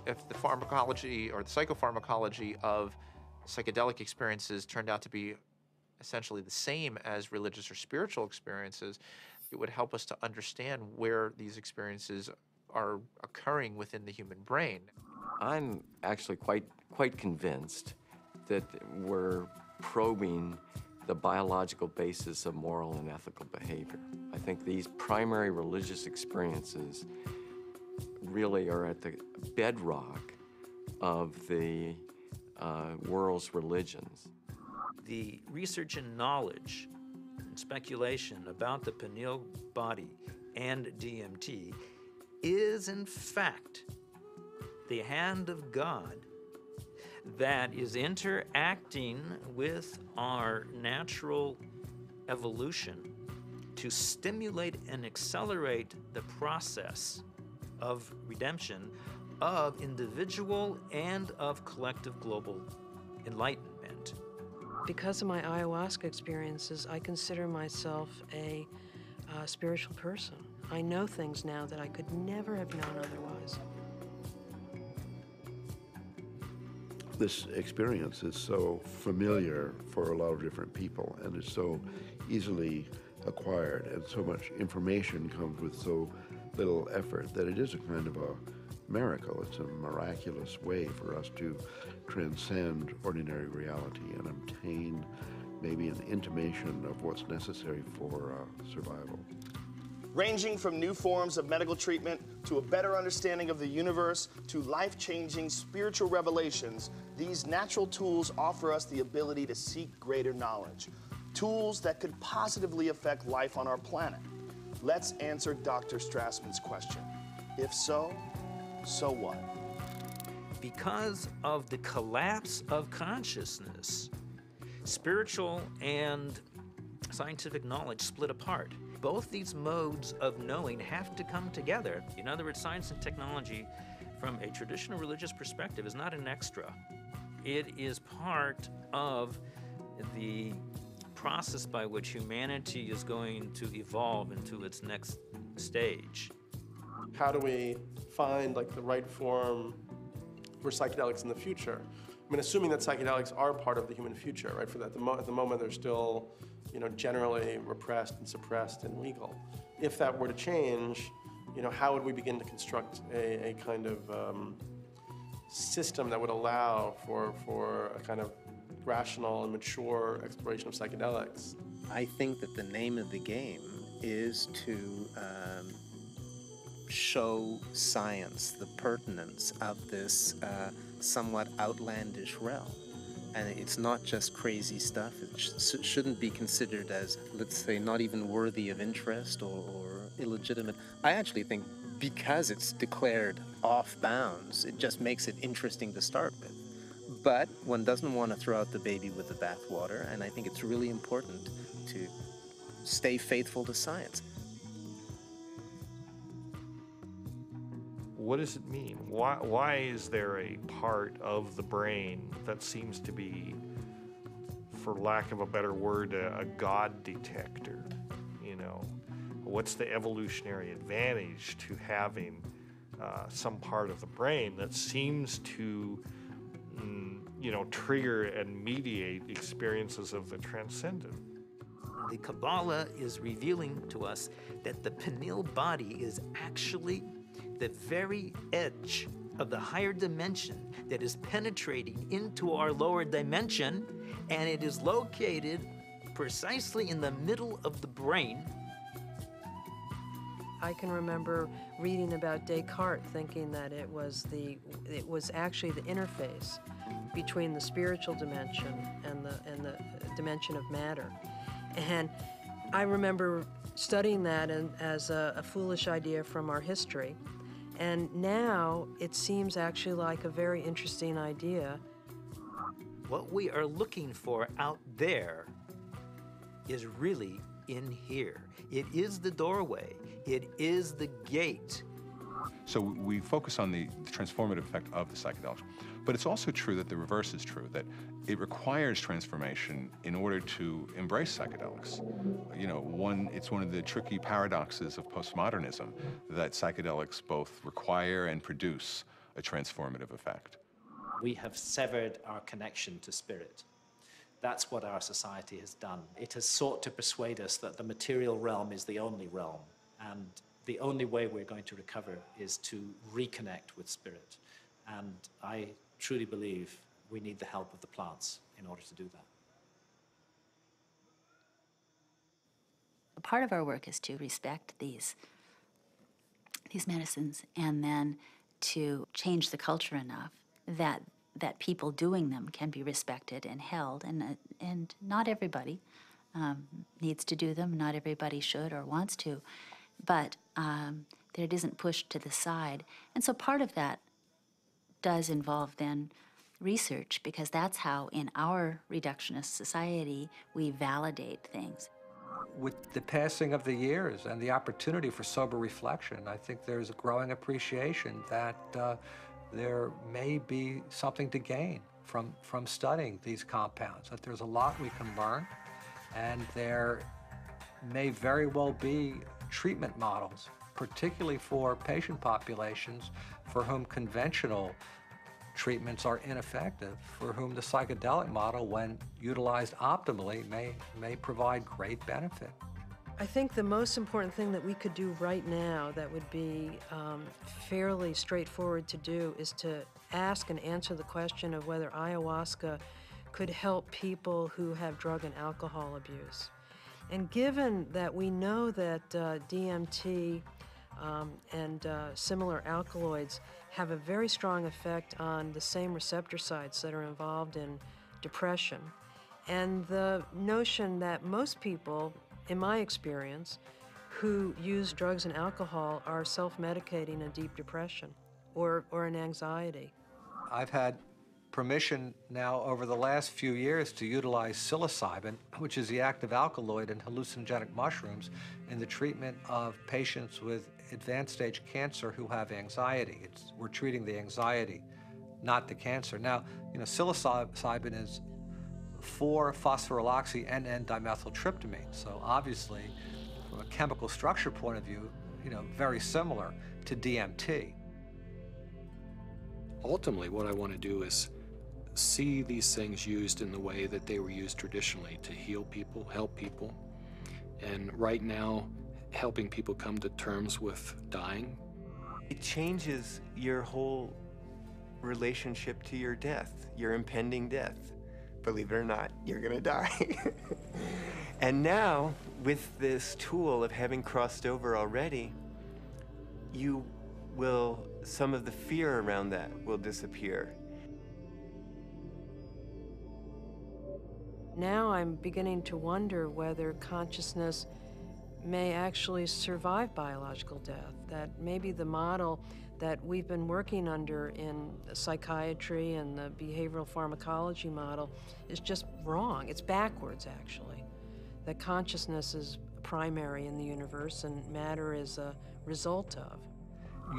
If the pharmacology or the psychopharmacology of psychedelic experiences turned out to be essentially the same as religious or spiritual experiences, it would help us to understand where these experiences are occurring within the human brain. I'm actually quite convinced that we're probing the biological basis of moral and ethical behavior. I think these primary religious experiences really are at the bedrock of the world's religions. The research and knowledge and speculation about the pineal body and DMT is in fact the hand of God that is interacting with our natural evolution to stimulate and accelerate the process of redemption of individual and of collective global enlightenment. Because of my ayahuasca experiences, I consider myself a spiritual person. I know things now that I could never have known otherwise. This experience is so familiar for a lot of different people, and is so easily acquired, and so much information comes with so little effort that it is a kind of a miracle. It's a miraculous way for us to transcend ordinary reality and obtain maybe an intimation of what's necessary for survival. Ranging from new forms of medical treatment to a better understanding of the universe to life-changing spiritual revelations, these natural tools offer us the ability to seek greater knowledge. Tools that could positively affect life on our planet. Let's answer Dr. Strassman's question. If so, so what? Because of the collapse of consciousness, spiritual and scientific knowledge split apart. Both these modes of knowing have to come together. In other words, science and technology, from a traditional religious perspective, is not an extra. It is part of the process by which humanity is going to evolve into its next stage. How do we find like the right form for psychedelics in the future? I mean, assuming that psychedelics are part of the human future, right? For that, at the moment they're still, generally repressed and suppressed and legal. If that were to change, how would we begin to construct a kind of system that would allow for a kind of rational and mature exploration of psychedelics? I think that the name of the game is to show science the pertinence of this somewhat outlandish realm. And it's not just crazy stuff. It shouldn't be considered as, let's say, not even worthy of interest or illegitimate. I actually think because it's declared off bounds, it just makes it interesting to start with. But one doesn't want to throw out the baby with the bathwater, and I think it's really important to stay faithful to science. What does it mean? Why is there a part of the brain that seems to be, for lack of a better word, a God detector? What's the evolutionary advantage to having some part of the brain that seems to, trigger and mediate experiences of the transcendent? The Kabbalah is revealing to us that the pineal body is actually the very edge of the higher dimension that is penetrating into our lower dimension, and it is located precisely in the middle of the brain. I can remember reading about Descartes, thinking that it was actually the interface between the spiritual dimension and the dimension of matter. And I remember studying that as a foolish idea from our history. And now it seems actually like a very interesting idea. What we are looking for out there is really in here. It is the doorway. It is the gate. So we focus on the transformative effect of the psychedelics. But it's also true that the reverse is true, that it requires transformation in order to embrace psychedelics. It's one of the tricky paradoxes of postmodernism that psychedelics both require and produce a transformative effect. We have severed our connection to spirit. That's what our society has done. It has sought to persuade us that the material realm is the only realm, and the only way we're going to recover is to reconnect with spirit. And I truly believe we need the help of the plants in order to do that. Part of our work is to respect these medicines and then to change the culture enough that people doing them can be respected and held. And not everybody needs to do them. Not everybody should or wants to. But that it isn't pushed to the side. And so part of that does involve then research, because that's how in our reductionist society we validate things. With the passing of the years and the opportunity for sober reflection, I think there's a growing appreciation that there may be something to gain from studying these compounds, that there's a lot we can learn, and there may very well be treatment models, particularly for patient populations for whom conventional treatments are ineffective, for whom the psychedelic model, when utilized optimally, may provide great benefit. I think the most important thing that we could do right now that would be fairly straightforward to do is to ask and answer the question of whether ayahuasca could help people who have drug and alcohol abuse. And given that we know that DMT and similar alkaloids have a very strong effect on the same receptor sites that are involved in depression, and the notion that most people, in my experience, who use drugs and alcohol are self-medicating a deep depression or an anxiety. I've had permission now over the last few years to utilize psilocybin, which is the active alkaloid in hallucinogenic mushrooms, in the treatment of patients with advanced stage cancer who have anxiety. We're treating the anxiety, not the cancer. Now, psilocybin is 4-phosphoryloxy N,N-dimethyltryptamine. So obviously, from a chemical structure point of view, very similar to DMT. Ultimately, what I want to do is see these things used in the way that they were used traditionally, to heal people, help people. And right now, helping people come to terms with dying. It changes your whole relationship to your death, your impending death. Believe it or not, you're gonna die. And now, with this tool of having crossed over already, some of the fear around that will disappear. Now I'm beginning to wonder whether consciousness may actually survive biological death, that maybe the model that we've been working under in psychiatry and the behavioral pharmacology model is just wrong. It's backwards, actually. That consciousness is primary in the universe and matter is a result of.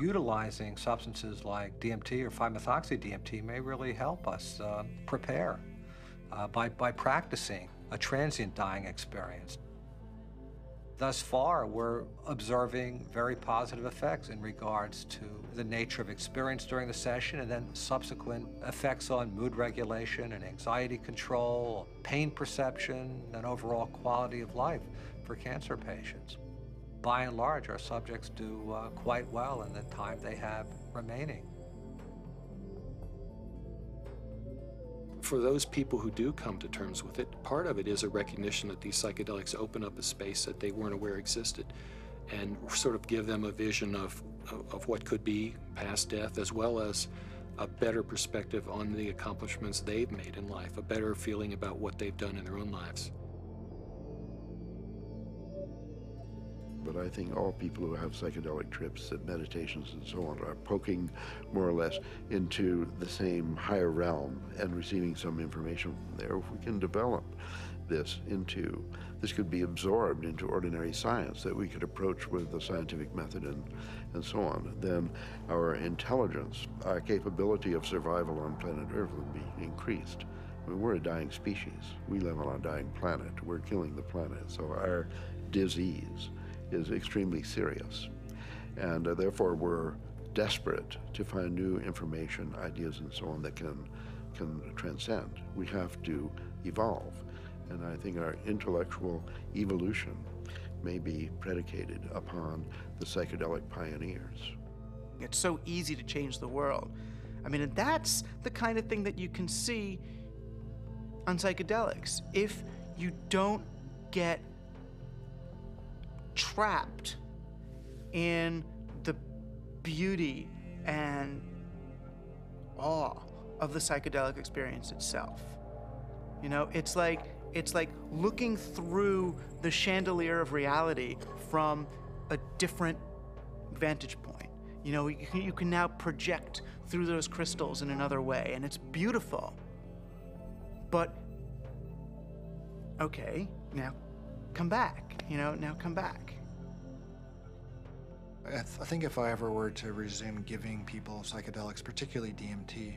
Utilizing substances like DMT or 5-methoxy-DMT may really help us prepare by practicing a transient dying experience. Thus far, we're observing very positive effects in regards to the nature of experience during the session and then subsequent effects on mood regulation and anxiety control, pain perception, and overall quality of life for cancer patients. By and large, our subjects do quite well in the time they have remaining. For those people who do come to terms with it, part of it is a recognition that these psychedelics open up a space that they weren't aware existed and sort of give them a vision of what could be past death, as well as a better perspective on the accomplishments they've made in life, a better feeling about what they've done in their own lives. But I think all people who have psychedelic trips and meditations and so on are poking more or less into the same higher realm and receiving some information from there. If we can develop this could be absorbed into ordinary science that we could approach with the scientific method and so on, then our intelligence, our capability of survival on planet Earth would be increased. I mean, we're a dying species. We live on a dying planet. We're killing the planet. So our disease is extremely serious. And therefore, we're desperate to find new information, ideas, and so on that can transcend. We have to evolve. And I think our intellectual evolution may be predicated upon the psychedelic pioneers. It's so easy to change the world. I mean, and that's the kind of thing that you can see on psychedelics. If you don't get trapped in the beauty and awe of the psychedelic experience itself. It's like looking through the chandelier of reality from a different vantage point. You can now project through those crystals in another way, and it's beautiful. But, okay, now come back. Now come back. I think if I ever were to resume giving people psychedelics, particularly DMT,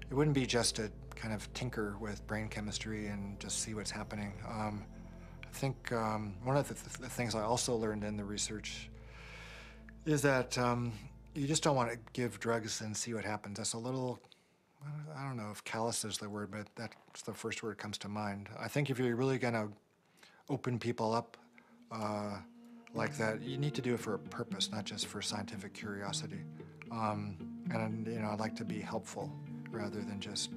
it wouldn't be just to kind of tinker with brain chemistry and just see what's happening. I think one of the things I also learned in the research is that you just don't want to give drugs and see what happens. That's a little, I don't know if callous is the word, but that's the first word that comes to mind. I think if you're really going to open people up like that, you need to do it for a purpose, not just for scientific curiosity. And I'd like to be helpful rather than just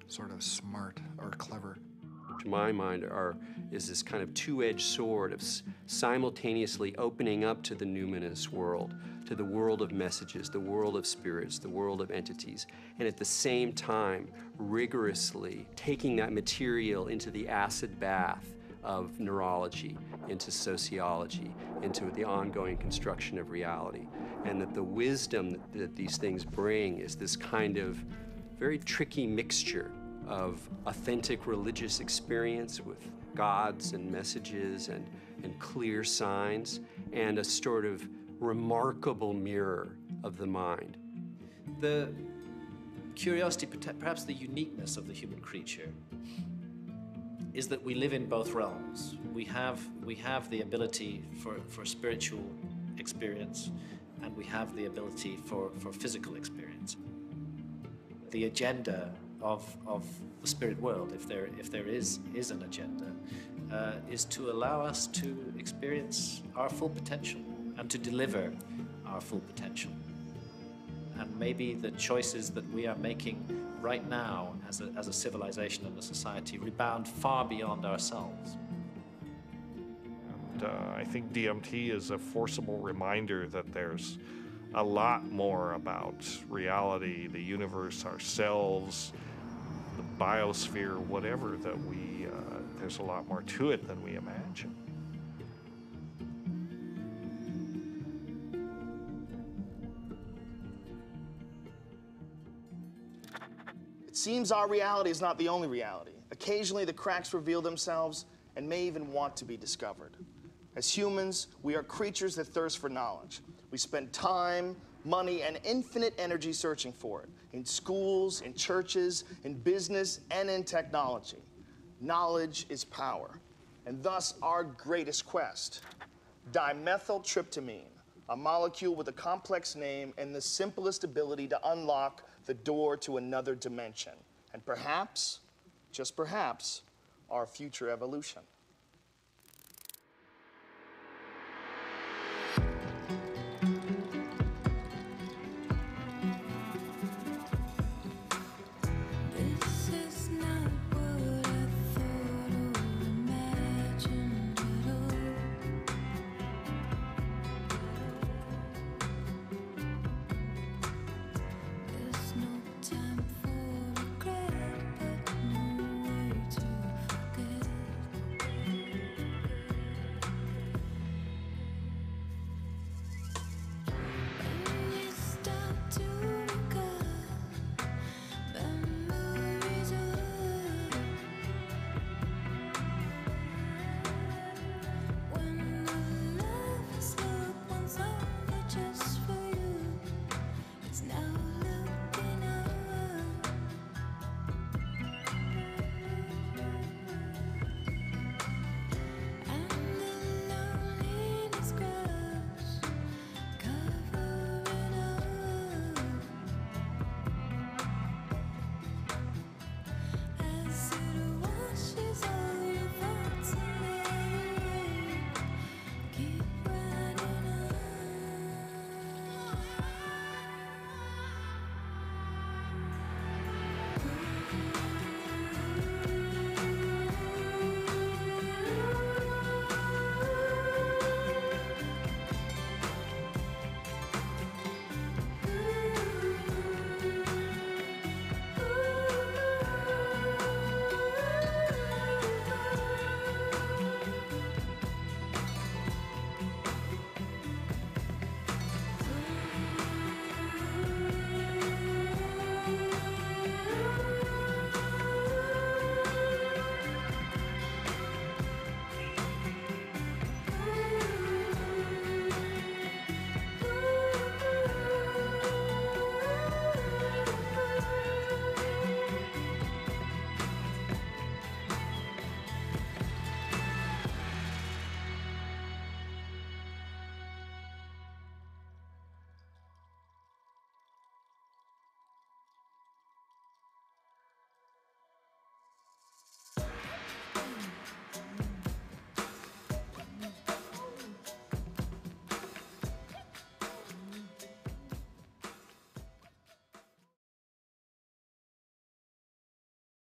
sort of smart or clever. To my mind, is this kind of two-edged sword of simultaneously opening up to the numinous world, to the world of messages, the world of spirits, the world of entities, and at the same time rigorously taking that material into the acid bath of neurology, into sociology, into the ongoing construction of reality. And that the wisdom that these things bring is this kind of very tricky mixture of authentic religious experience with gods and messages and clear signs, and a sort of remarkable mirror of the mind. The curiosity, perhaps the uniqueness of the human creature, is that we live in both realms. We have the ability for spiritual experience, and we have the ability for physical experience. The agenda of the spirit world, if there is an agenda, is to allow us to experience our full potential and to deliver our full potential. And maybe the choices that we are making right now as a civilization and a society rebound far beyond ourselves. And I think DMT is a forcible reminder that there's a lot more about reality, the universe, ourselves, the biosphere, whatever, that there's a lot more to it than we imagine. It seems our reality is not the only reality. Occasionally, the cracks reveal themselves and may even want to be discovered. As humans, we are creatures that thirst for knowledge. We spend time, money, and infinite energy searching for it, in schools, in churches, in business, and in technology. Knowledge is power, and thus our greatest quest. Dimethyltryptamine, a molecule with a complex name and the simplest ability to unlock the door to another dimension, and perhaps, just perhaps, our future evolution.